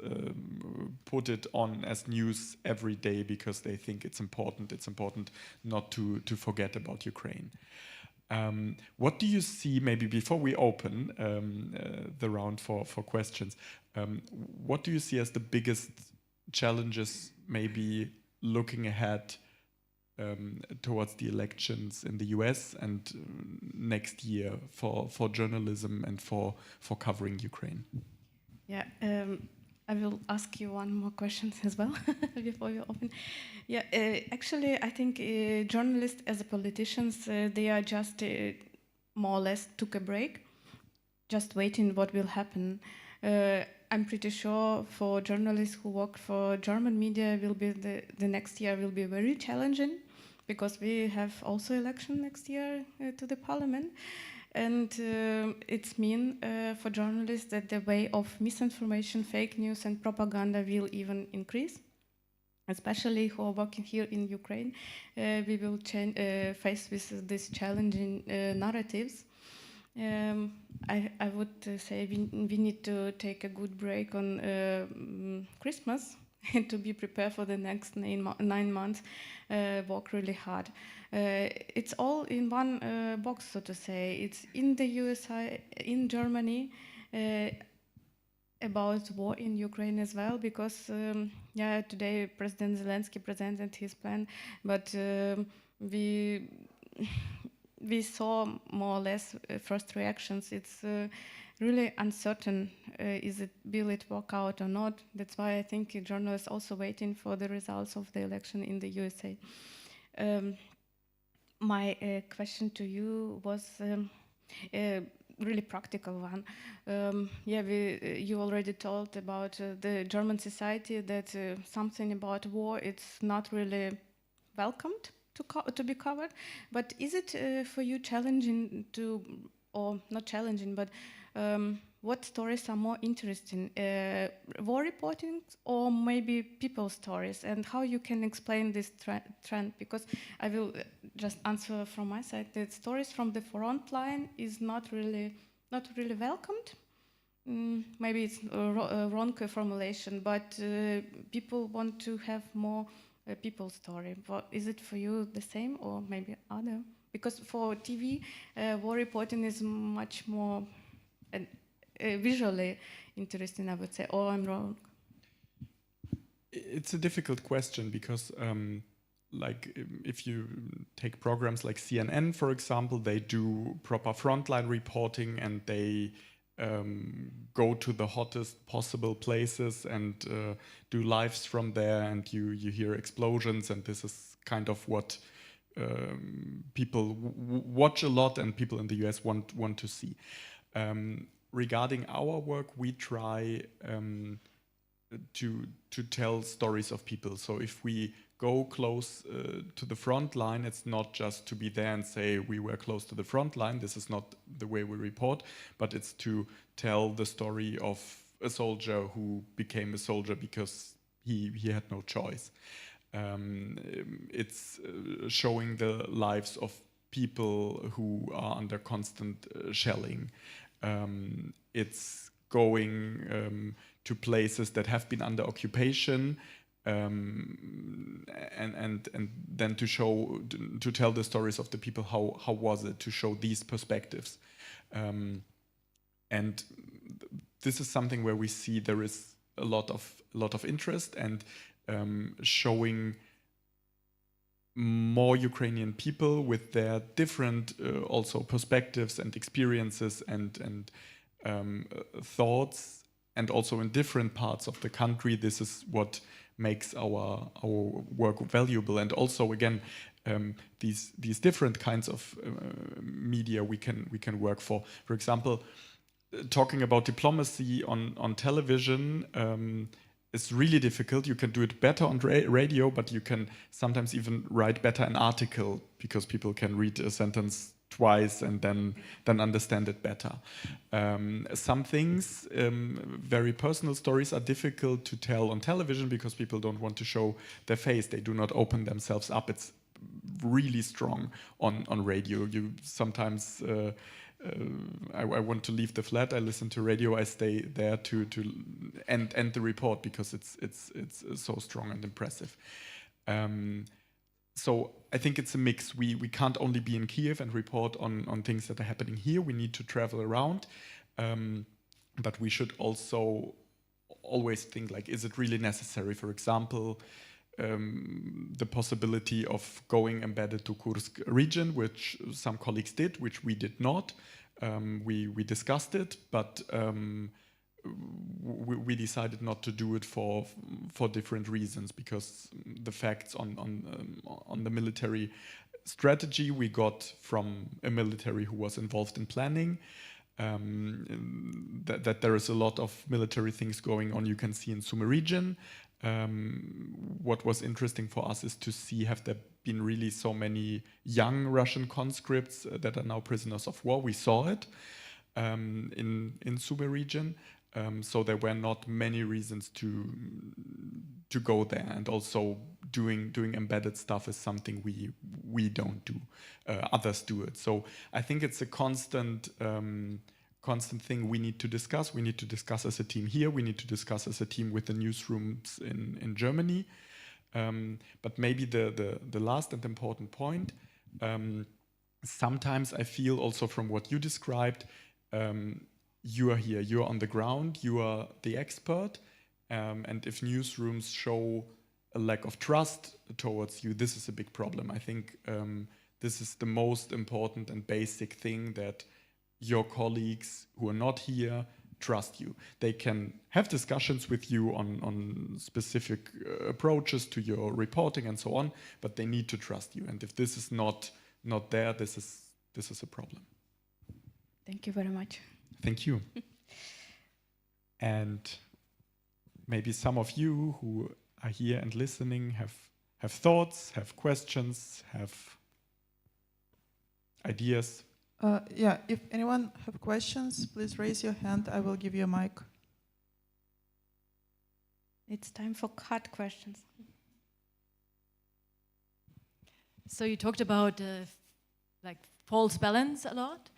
put it on as news every day because they think it's important. It's important not to forget about Ukraine. What do you see, maybe before we open the round for questions, what do you see as the biggest challenges, maybe looking ahead towards the elections in the US and next year for journalism and for covering Ukraine? Yeah, I will ask you one more question as well before you open. Yeah, actually, I think journalists as politicians, they are just more or less took a break, just waiting what will happen. I'm pretty sure for journalists who work for German media, will be the next year will be very challenging, because we have also election next year to the parliament. And it's mean for journalists that the way of misinformation, fake news and propaganda will even increase. Especially who are working here in Ukraine, we will face with these challenging narratives. I would say we need to take a good break on Christmas and to be prepared for the next 9 months, work really hard. It's all in one box, so to say. It's in the USA, in Germany, about war in Ukraine as well, because today President Zelensky presented his plan, but we saw more or less first reactions. It's really uncertain. Will it work out or not? That's why I think journalists also waiting for the results of the election in the USA. My question to you was really practical one. You already told about the German society that something about war, it's not really welcomed to be covered. But is it for you challenging or not challenging, but what stories are more interesting? War reporting or maybe people stories? And how you can explain this trend? Because I will just answer from my side that stories from the front line is not really welcomed. Maybe it's a wrong formulation, but people want to have more people story. But is it for you the same or maybe other? Because for TV, war reporting is much more visually interesting, I would say, or I'm wrong? It's a difficult question because if you take programs like CNN, for example, they do proper frontline reporting and they go to the hottest possible places and do lives from there, and you hear explosions, and this is kind of what people watch a lot and people in the US want to see. Regarding our work, we try to tell stories of people. So if we go close to the front line. It's not just to be there and say we were close to the front line. This is not the way we report, but it's to tell the story of a soldier who became a soldier because he had no choice. It's showing the lives of people who are under constant shelling. It's going to places that have been under occupation, and then to tell the stories of the people. How was it to show these perspectives, and this is something where we see there is a lot of interest, and showing more Ukrainian people with their different also perspectives and experiences and thoughts, and also in different parts of the country. This is what makes our work valuable. And also again, these different kinds of media we can work for. For example, talking about diplomacy on television is really difficult. You can do it better on radio, but you can sometimes even write better an article because people can read a sentence twice and then understand it better. Some things, very personal stories, are difficult to tell on television because people don't want to show their face. They do not open themselves up. It's really strong on radio. You sometimes I want to leave the flat. I listen to radio. I stay there to end the report because it's so strong and impressive. So I think it's a mix. We can't only be in Kyiv and report on things that are happening here. We need to travel around, but we should also always think, like, is it really necessary? For example, the possibility of going embedded to Kursk region, which some colleagues did, which we did not. We discussed it, but we decided not to do it for different reasons, because the facts on the military strategy we got from a military who was involved in planning. That there is a lot of military things going on. You can see in Sumy region. What was interesting for us is to see, have there been really so many young Russian conscripts that are now prisoners of war? We saw it in Sumy region. So there were not many reasons to go there, and also doing embedded stuff is something we don't do. Others do it. So I think it's a constant thing we need to discuss. We need to discuss as a team here. We need to discuss as a team with the newsrooms in Germany. But maybe the last and important point. Sometimes I feel also from what you described. You are here, you are on the ground, you are the expert, and if newsrooms show a lack of trust towards you, this is a big problem. I think this is the most important and basic thing, that your colleagues who are not here trust you. They can have discussions with you on specific approaches to your reporting and so on, but they need to trust you. And if this is not there, this is a problem. Thank you very much. Thank you. And maybe some of you who are here and listening have thoughts, have questions, have ideas. Yeah, if anyone have questions, please raise your hand. I will give you a mic. It's time for hard questions. So you talked about like false balance a lot.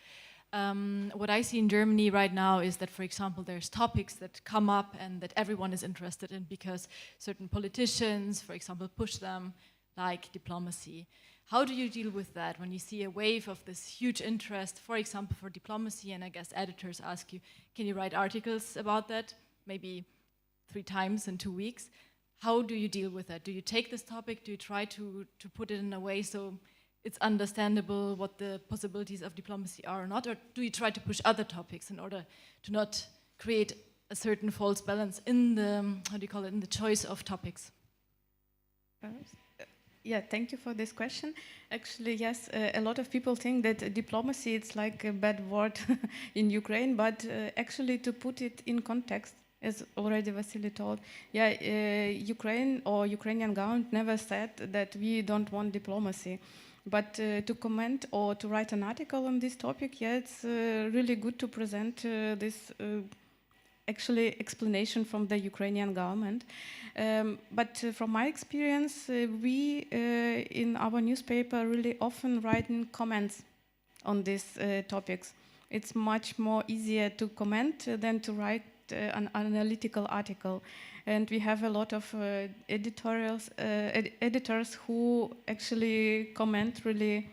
What I see in Germany right now is that, for example, there's topics that come up and that everyone is interested in because certain politicians, for example, push them, like diplomacy. How do you deal with that when you see a wave of this huge interest, for example, for diplomacy, and I guess editors ask you, can you write articles about that, maybe 3 times in 2 weeks? How do you deal with that? Do you take this topic? Do you try to put it in a way so it's understandable what the possibilities of diplomacy are or not? Or do you try to push other topics in order to not create a certain false balance in the, how do you call it, in the choice of topics? Yeah, thank you for this question. Actually, yes, a lot of people think that diplomacy, it's like a bad word in Ukraine, but actually to put it in context, as already Vassili told, yeah, Ukraine or Ukrainian government never said that we don't want diplomacy. But to comment or to write an article on this topic, yeah, it's really good to present this actually explanation from the Ukrainian government. But from my experience, we in our newspaper really often write in comments on these topics. It's much more easier to comment than to write an analytical article. And we have a lot of editors who actually comment really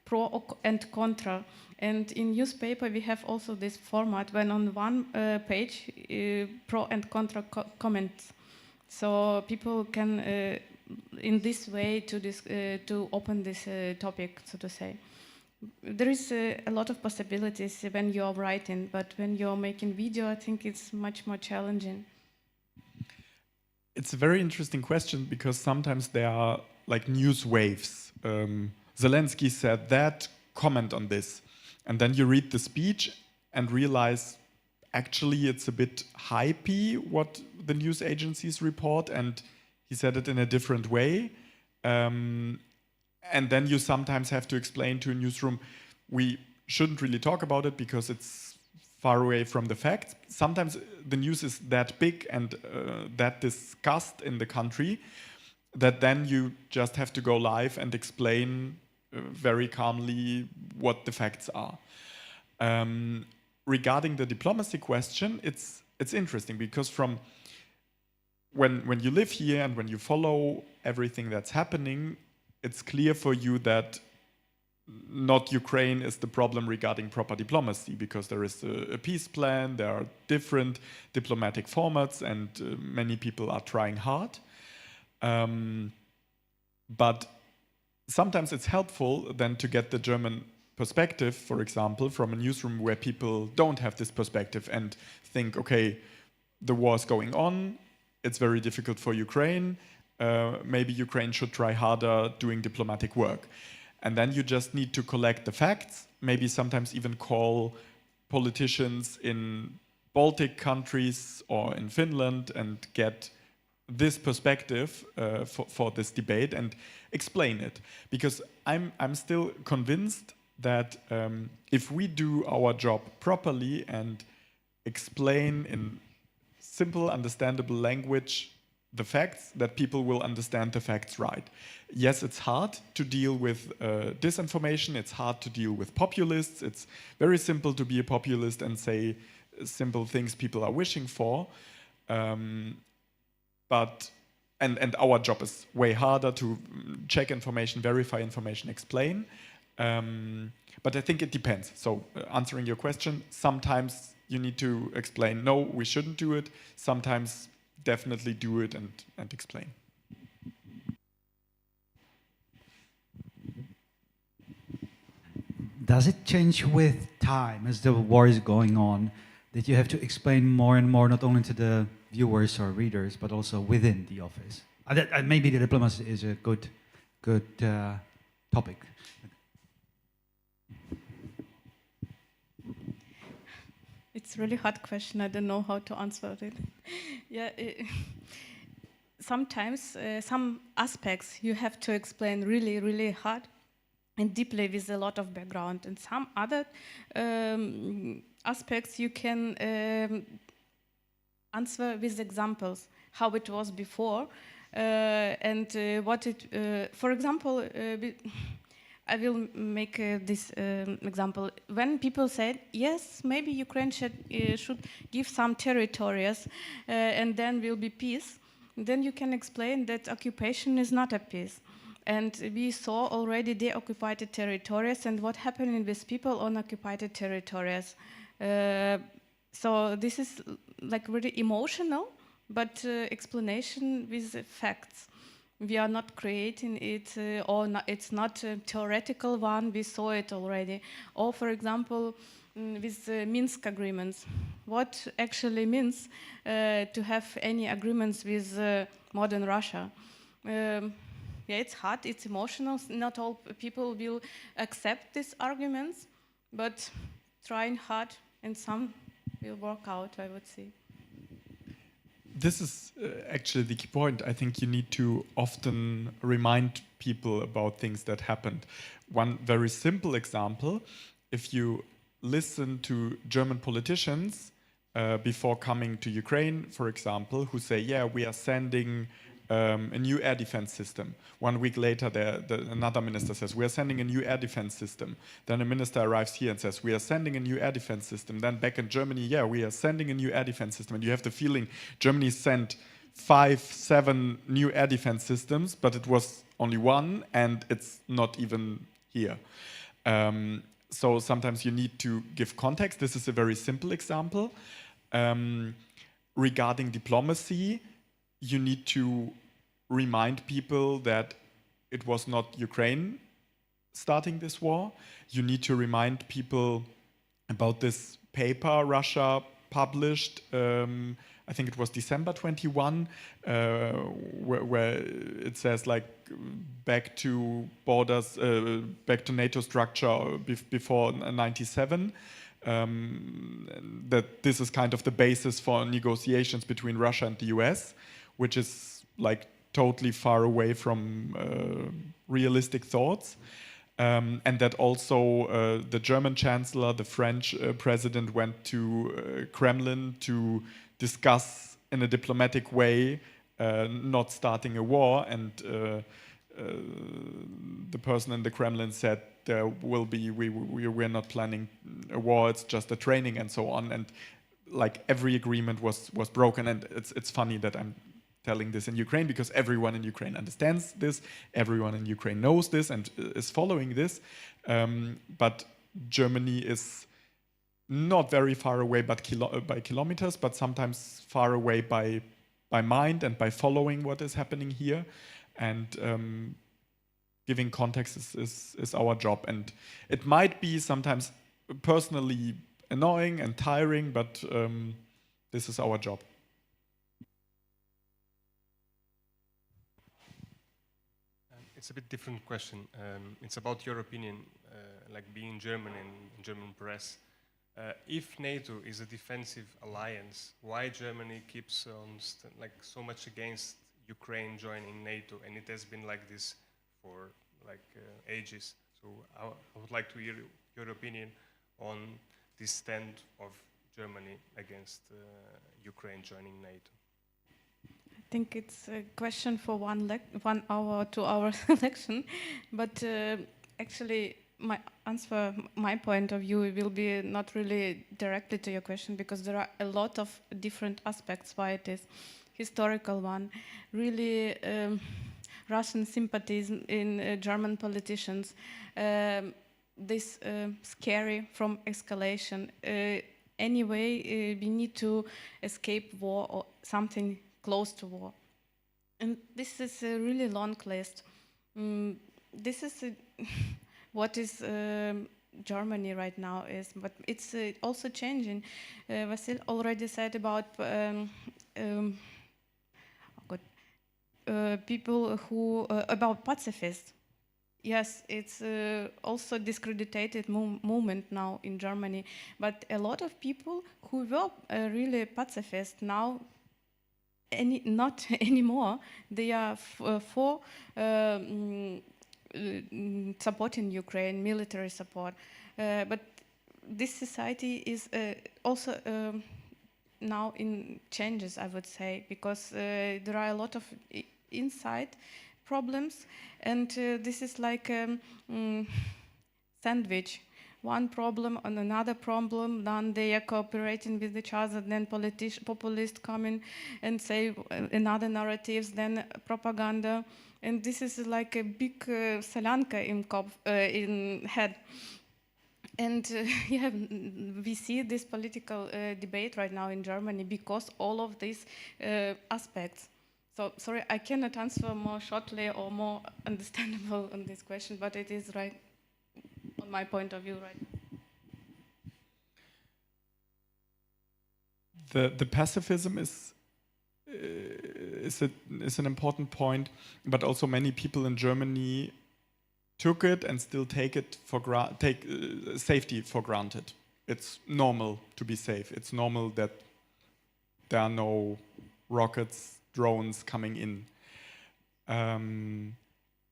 pro and contra. And in newspaper, we have also this format when on one page, pro and contra comments. So people can, in this way, to open this topic, so to say. There is a lot of possibilities when you're writing, but when you're making video, I think it's much more challenging. It's a very interesting question because sometimes there are like news waves. Zelensky said that, comment on this. And then you read the speech and realize actually it's a bit hypey what the news agencies report, and he said it in a different way. And then you sometimes have to explain to a newsroom, we shouldn't really talk about it because it's far away from the facts. Sometimes the news is that big and that discussed in the country that then you just have to go live and explain very calmly what the facts are. Regarding the diplomacy question, it's interesting because from when you live here and when you follow everything that's happening, it's clear for you that not Ukraine is the problem regarding proper diplomacy, because there is a peace plan, there are different diplomatic formats, and many people are trying hard. But sometimes it's helpful then to get the German perspective, for example, from a newsroom where people don't have this perspective and think, okay, the war is going on, it's very difficult for Ukraine, maybe Ukraine should try harder doing diplomatic work. And then you just need to collect the facts, maybe sometimes even call politicians in Baltic countries or in Finland and get this perspective for this debate and explain it. Because I'm still convinced that if we do our job properly and explain in simple, understandable language the facts, that people will understand the facts right. Yes, it's hard to deal with disinformation, it's hard to deal with populists, it's very simple to be a populist and say simple things people are wishing for, but our job is way harder to check information, verify information, explain, but I think it depends. So answering your question, sometimes you need to explain, no, we shouldn't do it, sometimes definitely do it and explain. Does it change with time as the war is going on, that you have to explain more and more, not only to the viewers or readers, but also within the office? Maybe the diplomacy is a good topic. It's a really hard question. I don't know how to answer it. Yeah, sometimes some aspects you have to explain really, really hard and deeply with a lot of background, and some other aspects you can answer with examples, how it was before, and what it, for example, I will make this example. When people said, yes, maybe Ukraine should give some territories and then will be peace, then you can explain that occupation is not a peace. And we saw already the occupied territories and what happened with people on occupied territories. So this is like really emotional, but explanation with facts. We are not creating it, or not, it's not a theoretical one, we saw it already. Or for example, with Minsk agreements, what actually means to have any agreements with modern Russia. Yeah, it's hard, it's emotional, not all people will accept these arguments, but trying hard and some will work out, I would say. This is actually the key point. I think you need to often remind people about things that happened. One very simple example, if you listen to German politicians before coming to Ukraine, for example, who say, yeah, we are sending a new air defense system. 1 week later, another minister says, we are sending a new air defense system. Then a minister arrives here and says, we are sending a new air defense system. Then back in Germany, yeah, we are sending a new air defense system. And you have the feeling Germany sent 5, 7 new air defense systems, but it was only one, and it's not even here. So sometimes you need to give context. This is a very simple example. Regarding diplomacy, you need to remind people that it was not Ukraine starting this war. You need to remind people about this paper Russia published, I think it was December 21, where it says like back to borders, back to NATO structure before 97. That this is kind of the basis for negotiations between Russia and the US, which is like totally far away from realistic thoughts. And that also the German chancellor, the French president went to Kremlin to discuss in a diplomatic way not starting a war, and the person in the Kremlin said there will be, we're not planning a war, it's just a training and so on, and like every agreement was broken. And it's funny that I'm telling this in Ukraine because everyone in Ukraine understands this, everyone in Ukraine knows this and is following this, but Germany is not very far away by kilometers, but sometimes far away by mind and by following what is happening here. And giving context is our job. And it might be sometimes personally annoying and tiring, but this is our job. It's a bit different question. It's about your opinion, like being German and German press. If NATO is a defensive alliance, why Germany keeps on like so much against Ukraine joining NATO? And it has been like this for like ages. So I would like to hear your opinion on this stand of Germany against Ukraine joining NATO. I think it's a question for 1 hour, 2 hour election, but actually my answer, my point of view will be not really directly to your question, because there are a lot of different aspects why it is. Historical one, really Russian sympathies in German politicians, this scary from escalation. Anyway, we need to escape war or something close to war. And this is a really long list. This is what is Germany right now is, but it's also changing. Vassili already said about people who, about pacifists. Yes, it's also discredited movement now in Germany, but a lot of people who were really pacifist now, not anymore. They are for supporting Ukraine, military support. But this society is also now in changes, I would say, because there are a lot of inside problems, and this is like a sandwich. One problem on another problem, then they are cooperating with each other, then populists come in and say another narratives, then propaganda, and this is like a big salanka in head. And yeah, we see this political debate right now in Germany because all of these aspects. So sorry, I cannot answer more shortly or more understandable on this question, but it is right on my point of view right now. The pacifism is an important point, but also many people in Germany took it and still take it for safety for granted. It's normal to be safe. It's normal that there are no rockets, drones coming in.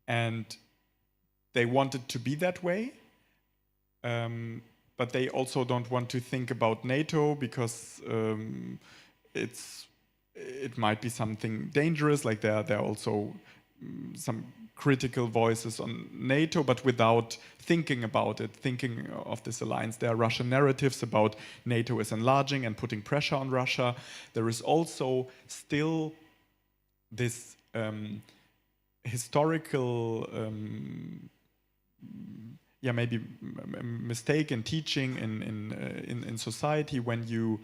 And they want it to be that way, but they also don't want to think about NATO because it might be something dangerous. Like there are also some critical voices on NATO, but without thinking about it, thinking of this alliance. There are Russian narratives about NATO is enlarging and putting pressure on Russia. There is also still this historical maybe mistake in teaching in society. When you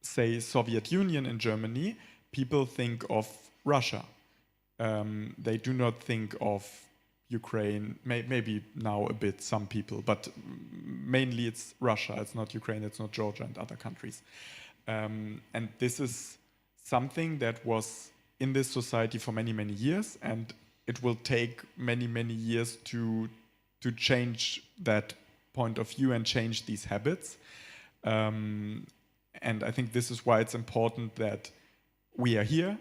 say Soviet Union in Germany, people think of Russia. They do not think of Ukraine, maybe now a bit, some people, but mainly it's Russia, it's not Ukraine, it's not Georgia and other countries. And this is something that was in this society for many, many years, and it will take many, many years to change that point of view and change these habits. And I think this is why it's important that we are here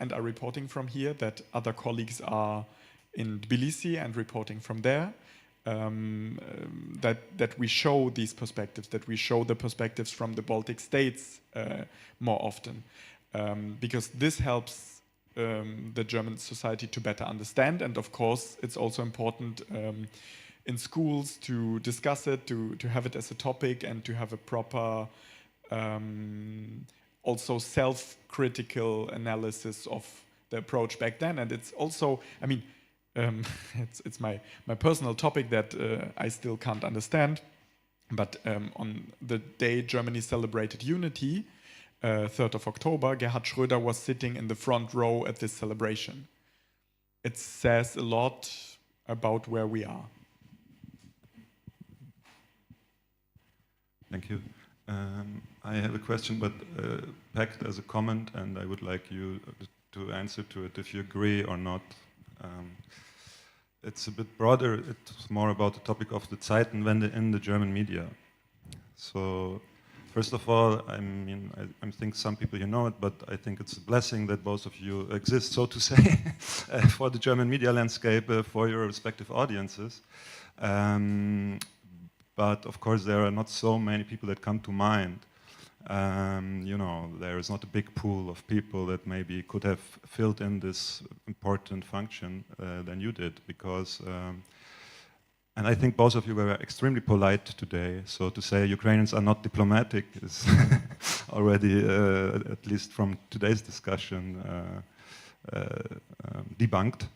and are reporting from here, that other colleagues are in Tbilisi and reporting from there, that we show these perspectives, that we show the perspectives from the Baltic states more often, because this helps the German society to better understand. And of course, it's also important in schools to discuss it, to have it as a topic, and to have a proper also self-critical analysis of the approach back then. And it's also, I mean, it's my personal topic that I still can't understand. But on the day Germany celebrated unity, 3rd of October, Gerhard Schröder was sitting in the front row at this celebration. It says a lot about where we are. Thank you. I have a question, but packed as a comment, and I would like you to answer to it if you agree or not. It's a bit broader. It's more about the topic of the Zeitenwende in the German media. So, first of all, I mean, I think some people you know it, but I think it's a blessing that both of you exist, so to say, for the German media landscape, for your respective audiences. But of course, there are not so many people that come to mind. You know, there is not a big pool of people that maybe could have filled in this important function than you did, because, and I think both of you were extremely polite today. So to say Ukrainians are not diplomatic is already, at least from today's discussion, debunked.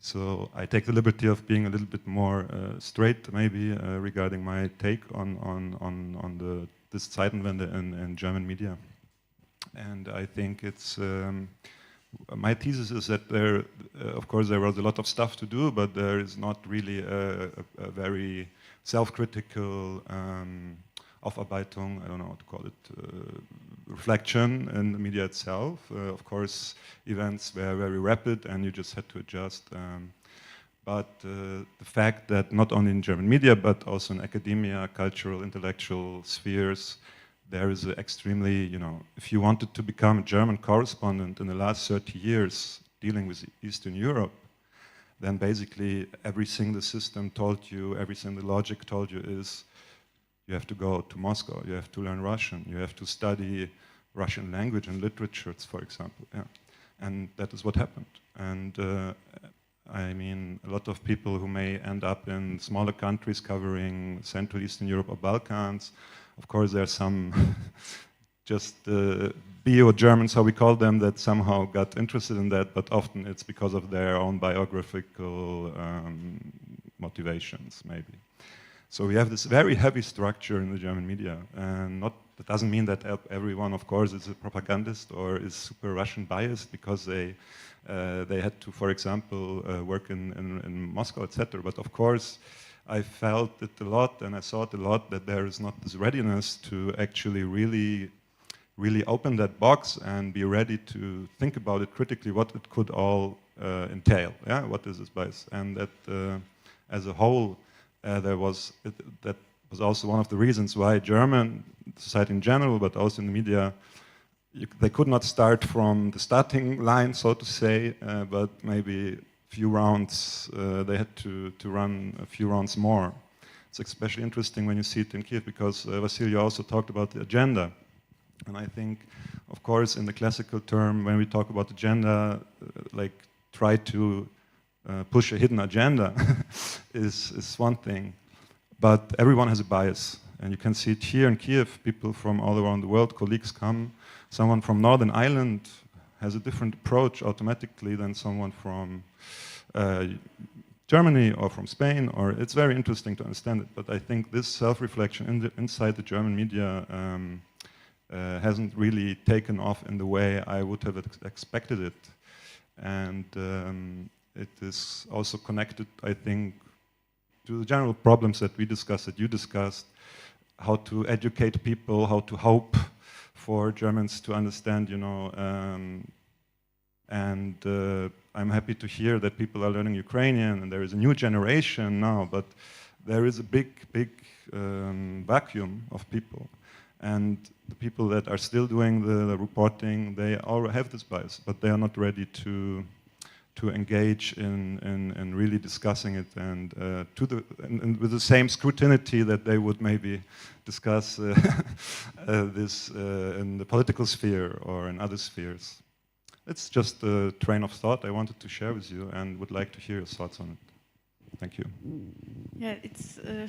So I take the liberty of being a little bit more straight, maybe, regarding my take on this Zeitenwende in German media. And I think it's my thesis is that there, of course, there was a lot of stuff to do, but there is not really a very self-critical Aufarbeitung, I don't know how to call it, reflection in the media itself. Of course, events were very rapid and you just had to adjust. But the fact that not only in German media, but also in academia, cultural, intellectual spheres, there is an extremely, you know, if you wanted to become a German correspondent in the last 30 years dealing with Eastern Europe, then basically everything the system told you, everything the logic told you is, you have to go to Moscow, you have to learn Russian, you have to study Russian language and literatures, for example. Yeah. And that is what happened. And I mean, a lot of people who may end up in smaller countries covering Central Eastern Europe or Balkans, of course there are some just bio-Germans, how we call them, that somehow got interested in that, but often it's because of their own biographical motivations, maybe. So we have this very heavy structure in the German media, and that doesn't mean that everyone, of course, is a propagandist or is super Russian biased because they had to, for example, work in Moscow, etc. But of course, I felt it a lot, and I saw it a lot, that there is not this readiness to actually really open that box and be ready to think about it critically, what it could all entail. Yeah, what is this bias? And that, as a whole. That was also one of the reasons why German society in general, but also in the media, they could not start from the starting line, so to say, but maybe a few rounds, they had to run a few rounds more. It's especially interesting when you see it in Kyiv, because Vassili also talked about the agenda. And I think, of course, in the classical term, when we talk about agenda, like try to push a hidden agenda is one thing. But everyone has a bias. And you can see it here in Kyiv. People from all around the world, colleagues come. Someone from Northern Ireland has a different approach automatically than someone from Germany or from Spain. Or it's very interesting to understand it. But I think this self-reflection inside the German media hasn't really taken off in the way I would have expected it. And it is also connected, I think, to the general problems that we discussed, that you discussed, how to educate people, how to hope for Germans to understand, you know, and I'm happy to hear that people are learning Ukrainian and there is a new generation now, but there is a big vacuum of people. And the people that are still doing the reporting, they all have this bias, but they are not ready to engage in really discussing it and with the same scrutiny that they would maybe discuss this in the political sphere or in other spheres. It's just a train of thought I wanted to share with you and would like to hear your thoughts on it. Thank you. Yeah, it's a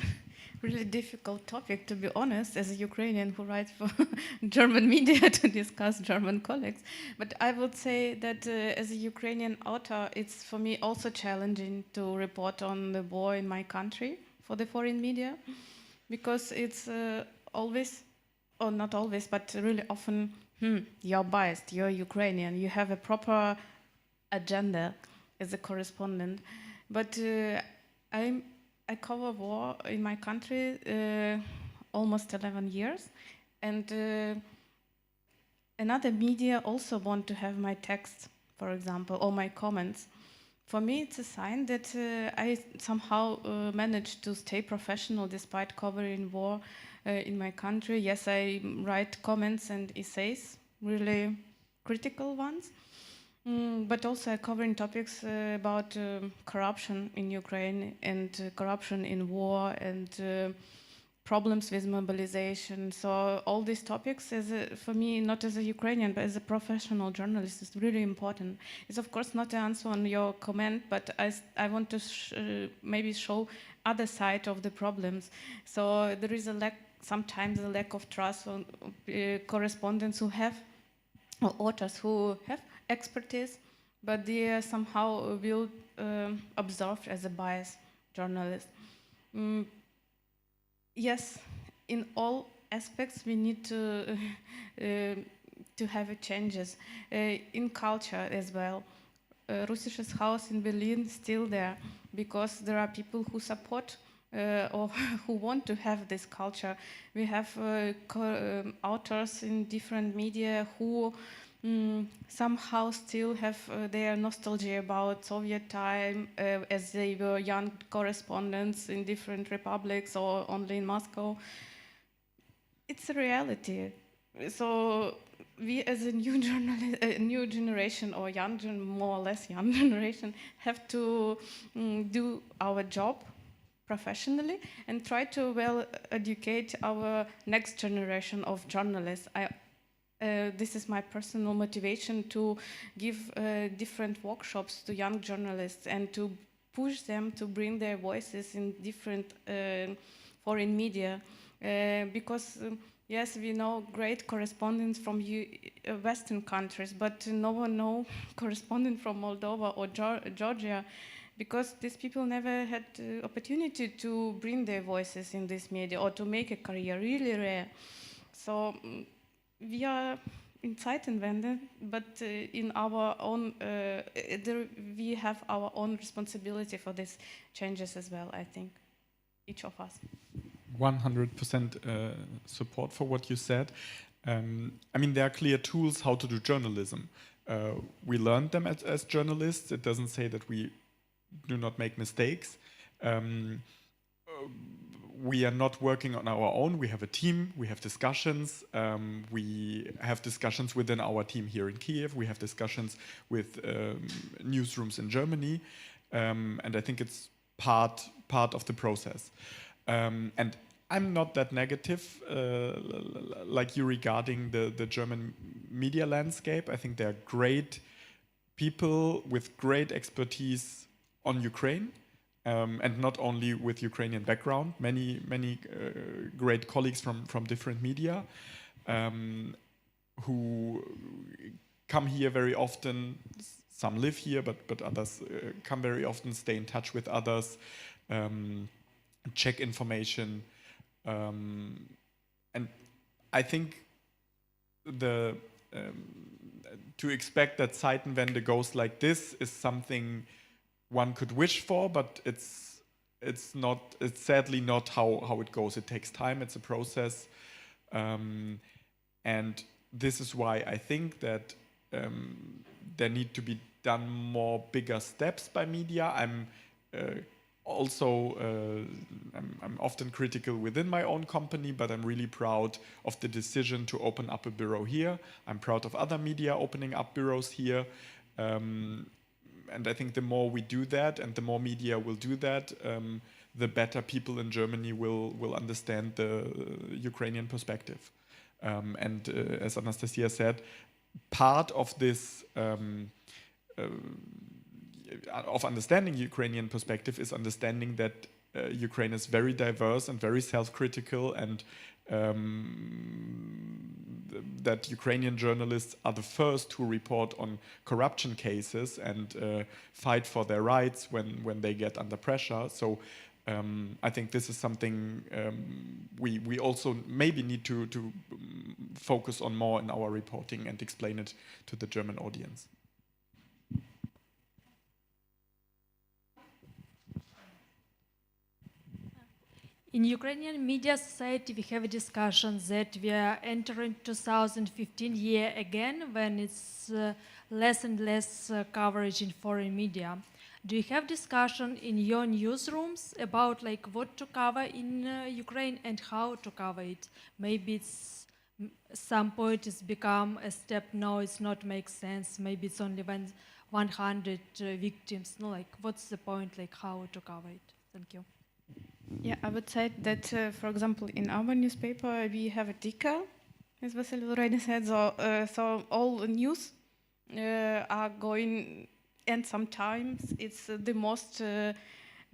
really difficult topic, to be honest, as a Ukrainian who writes for German media to discuss German colleagues. But I would say that as a Ukrainian author, it's for me also challenging to report on the war in my country for the foreign media, because it's always, or not always, but really often, you're biased, you're Ukrainian, you have a proper agenda as a correspondent. But I cover war in my country almost 11 years, and another media also want to have my text, for example, or my comments. For me, it's a sign that I somehow managed to stay professional despite covering war in my country. Yes, I write comments and essays, really critical ones. But also I covering topics about corruption in Ukraine and corruption in war and problems with mobilization. So all these topics, for me, not as a Ukrainian, but as a professional journalist, is really important. It's of course not an answer on your comment, but I want to maybe show other side of the problems. So there is sometimes a lack of trust on correspondents who have, or authors who have expertise, but they are somehow will observed as a biased journalist. Yes, in all aspects we need to have changes in culture as well. Russisches Haus in Berlin still there because there are people who support or who want to have this culture. We have authors in different media who somehow still have their nostalgia about Soviet time as they were young correspondents in different republics or only in Moscow. It's a reality. So we as a new generation or more or less young generation have to do our job professionally and try to well educate our next generation of journalists. This is my personal motivation to give different workshops to young journalists and to push them to bring their voices in different foreign media. Because, yes, we know great correspondents from Western countries, but no one knows correspondent from Moldova or Georgia, because these people never had the opportunity to bring their voices in this media or to make a career, really rare. So we are in Zeitenwende, but in our own, we have our own responsibility for these changes as well, I think, each of us. 100% support for what you said. I mean, there are clear tools how to do journalism. We learned them as journalists. It doesn't say that we do not make mistakes. we are not working on our own. We have a team, we have discussions. We have discussions within our team here in Kyiv. We have discussions with newsrooms in Germany. And I think it's part of the process. And I'm not that negative like you regarding the German media landscape. I think there are great people with great expertise on Ukraine. And not only with Ukrainian background, many great colleagues from different media who come here very often. Some live here, but others come very often, stay in touch with others, check information. And I think to expect that Zeitenwende goes like this is something one could wish for, but it's sadly not how it goes. It takes time, it's a process. And this is why I think that there need to be done more bigger steps by media. I'm often critical within my own company, but I'm really proud of the decision to open up a bureau here. I'm proud of other media opening up bureaus here. And I think the more we do that and the more media will do that, the better people in Germany will understand the Ukrainian perspective. And as Anastasia said, part of this of understanding Ukrainian perspective is understanding that Ukraine is very diverse and very self-critical, and that Ukrainian journalists are the first to report on corruption cases and fight for their rights when they get under pressure. So I think this is something we also maybe need to focus on more in our reporting and explain it to the German audience. In Ukrainian media society, we have a discussion that we are entering 2015 year again, when it's less and less coverage in foreign media. Do you have discussion in your newsrooms about like what to cover in Ukraine and how to cover it? Maybe it's some point it's become a step. No, it's not make sense. Maybe it's only 100 victims. No, like what's the point? Like how to cover it? Thank you. Yeah, I would say that, for example, in our newspaper, we have a ticker, as Vassili already said, so all news are going, and sometimes it's the most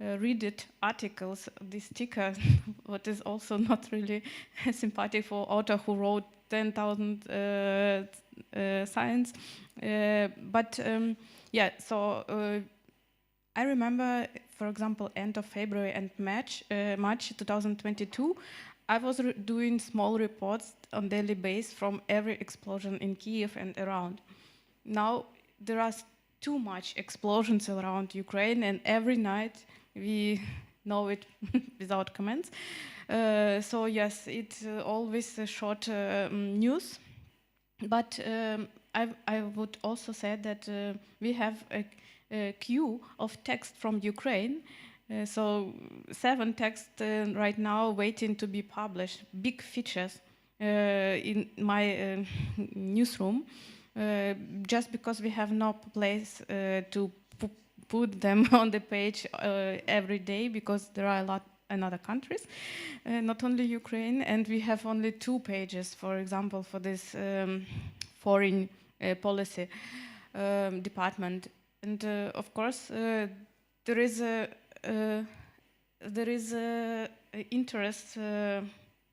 read articles, this ticker, what is also not really sympathetic for author who wrote 10,000 signs. Yeah, so I remember, for example, end of February and March 2022, I was doing small reports on daily basis from every explosion in Kyiv and around. Now there are too much explosions around Ukraine, and every night we know it without comments. So yes, it's always a short news. But I would also say that we have a queue of text from Ukraine. So 7 texts right now waiting to be published, big features in my newsroom, just because we have no place to put them on the page every day, because there are a lot in other countries, not only Ukraine, and we have only 2 pages, for example, for this foreign policy department. And of course, there is a interest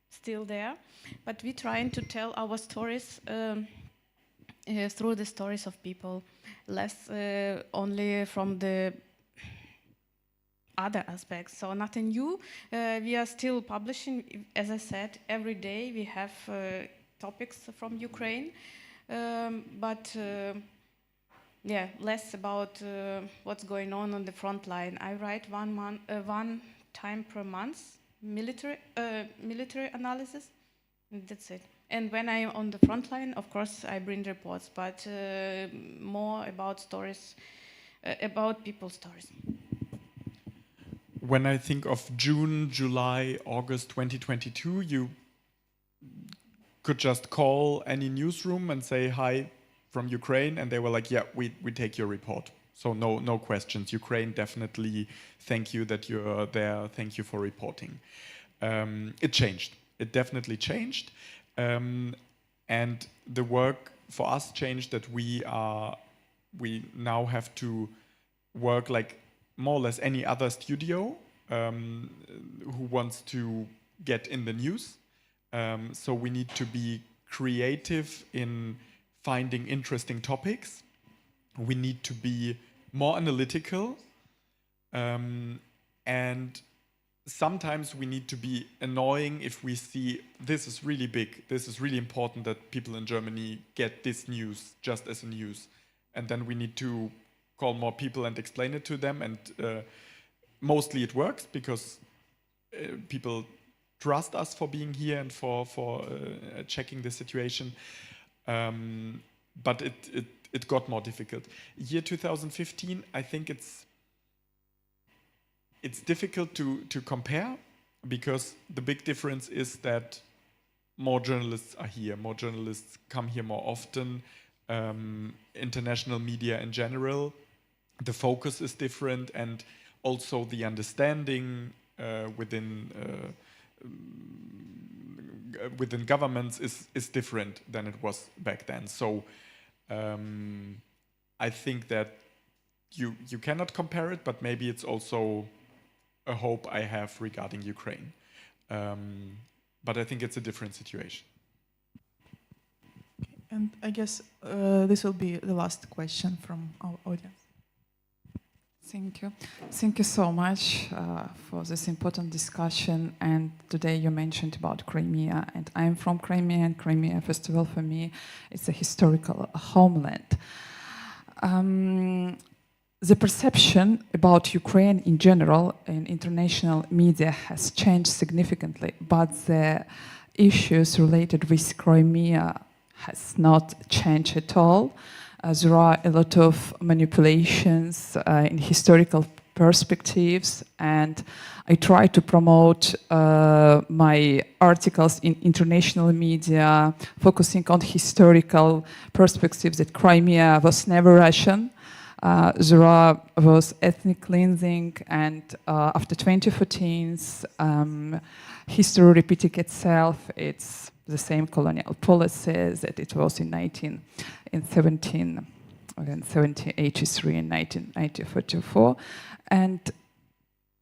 still there, but we're trying to tell our stories through the stories of people, less only from the other aspects. So nothing new. We are still publishing, as I said, every day we have topics from Ukraine, but yeah, less about what's going on the front line. I write one time per month, military analysis, and that's it. And when I'm on the front line, of course, I bring reports, but more about stories, about people's stories. when I think of June, July, August 2022, you could just call any newsroom and say, hi, from Ukraine, and they were like, yeah, we take your report. So no questions. Ukraine, definitely, thank you that you're there, thank you for reporting. It changed. It definitely changed. And the work for us changed, that we now have to work like more or less any other studio who wants to get in the news. So we need to be creative in finding interesting topics. We need to be more analytical. And sometimes we need to be annoying if we see this is really big, this is really important that people in Germany get this news just as a news. And then we need to call more people and explain it to them. And mostly it works because people trust us for being here and for checking the situation. But it got more difficult. Year 2015, I think it's difficult to compare, because the big difference is that more journalists are here, more journalists come here more often, international media in general, the focus is different, and also the understanding within governments is different than it was back then. So I think that you cannot compare it, but maybe it's also a hope I have regarding Ukraine. But I think it's a different situation. And I guess this will be the last question from our audience. Thank you. Thank you so much for this important discussion. And today you mentioned about Crimea, and I'm from Crimea, and Crimea Festival for me is a historical homeland. The perception about Ukraine in general in international media has changed significantly, but the issues related with Crimea has not changed at all. There are a lot of manipulations in historical perspectives, and I try to promote my articles in international media, focusing on historical perspectives that Crimea was never Russian. There was ethnic cleansing, and after 2014, history repeating itself. It's the same colonial policies that it was in 1783 and 1944, and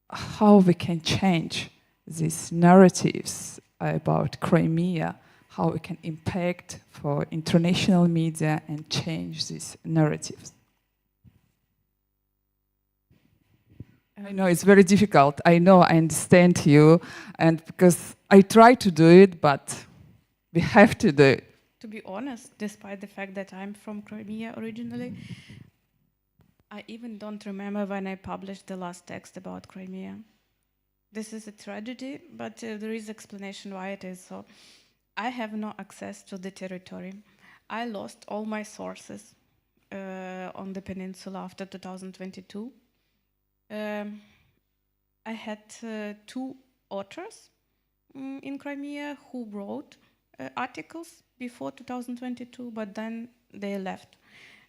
how we can change these narratives about Crimea, how we can impact for international media and change these narratives. I know it's very difficult. I know, I understand you, and because I try to do it, but we have to do it. To be honest, despite the fact that I'm from Crimea originally, I even don't remember when I published the last text about Crimea. This is a tragedy, but there is explanation why it is so. I have no access to the territory. I lost all my sources on the peninsula after 2022. I had two authors in Crimea who wrote articles before 2022, but then they left.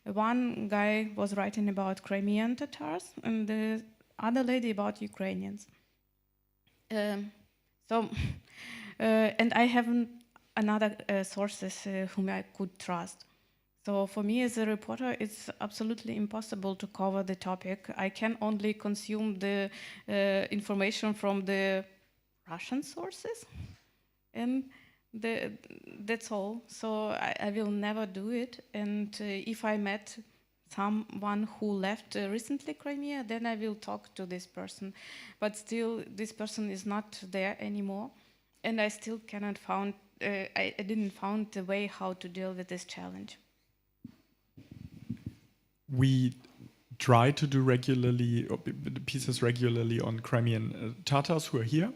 One guy was writing about Crimean Tatars, and the other lady about Ukrainians. And I haven't another sources whom I could trust. So for me as a reporter, it's absolutely impossible to cover the topic. I can only consume the information from the Russian sources, and that's all. So I will never do it. And if I met someone who left recently Crimea, then I will talk to this person. But still, this person is not there anymore, and I still cannot found. I didn't find the way how to deal with this challenge. We try to do regularly pieces regularly on Crimean Tatars who are here.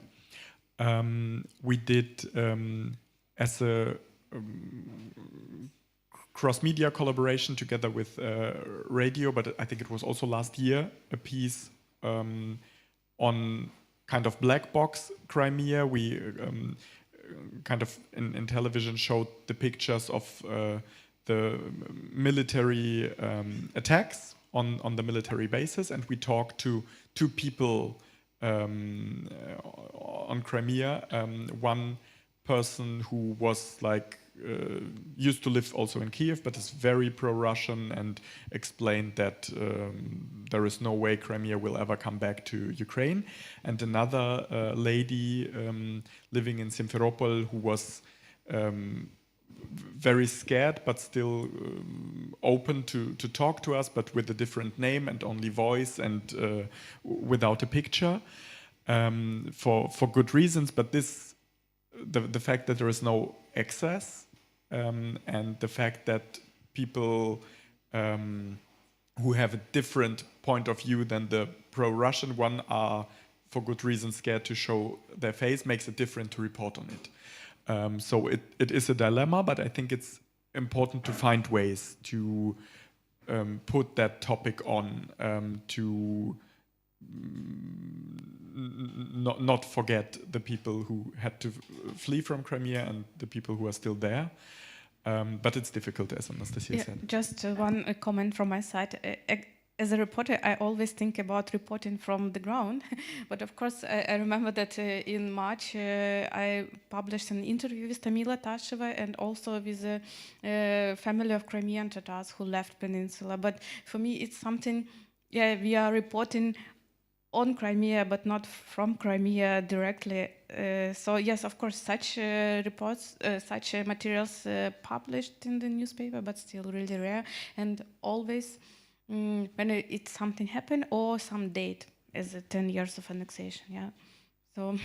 We did as a cross-media collaboration together with radio, but I think it was also last year, a piece on kind of black box Crimea. We kind of in television showed the pictures of the military attacks on the military bases, and we talked to two people on Crimea. One person who was like used to live also in Kyiv, but is very pro-Russian, and explained that there is no way Crimea will ever come back to Ukraine. And another lady living in Simferopol who was very scared, but still open to talk to us, but with a different name and only voice, and without a picture, for good reasons. But this, the fact that there is no access, and the fact that people who have a different point of view than the pro-Russian one are, for good reason, scared to show their face, makes it different to report on it. So it is a dilemma, but I think it's important to find ways to put that topic on, to not forget the people who had to flee from Crimea and the people who are still there. But it's difficult, as Anastasia said. Just one comment from my side. As a reporter, I always think about reporting from the ground. But of course, I remember that in March, I published an interview with Tamila Tasheva and also with a family of Crimean Tatars who left Peninsula. But for me, it's something, we are reporting on Crimea, but not from Crimea directly. So yes, of course, such reports, such materials published in the newspaper, but still really rare, and always when it's something happened or some date, as 10 years of annexation. Yeah, so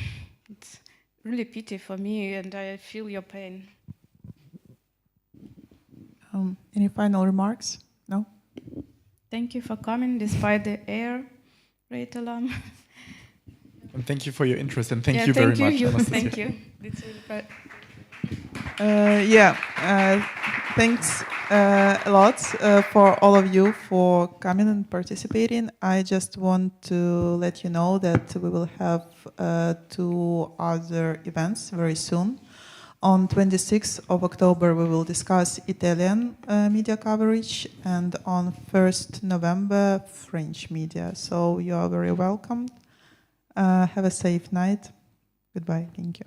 it's really pity for me, and I feel your pain. Any final remarks? No? Thank you for coming despite the air raid alarm. And thank you for your interest, and thank you very much. Thank you. Thanks a lot for all of you for coming and participating. I just want to let you know that we will have 2 other events very soon. On 26th of October, we will discuss Italian media coverage, and on 1st November, French media. So you are very welcome. Have a safe night. Goodbye. Thank you.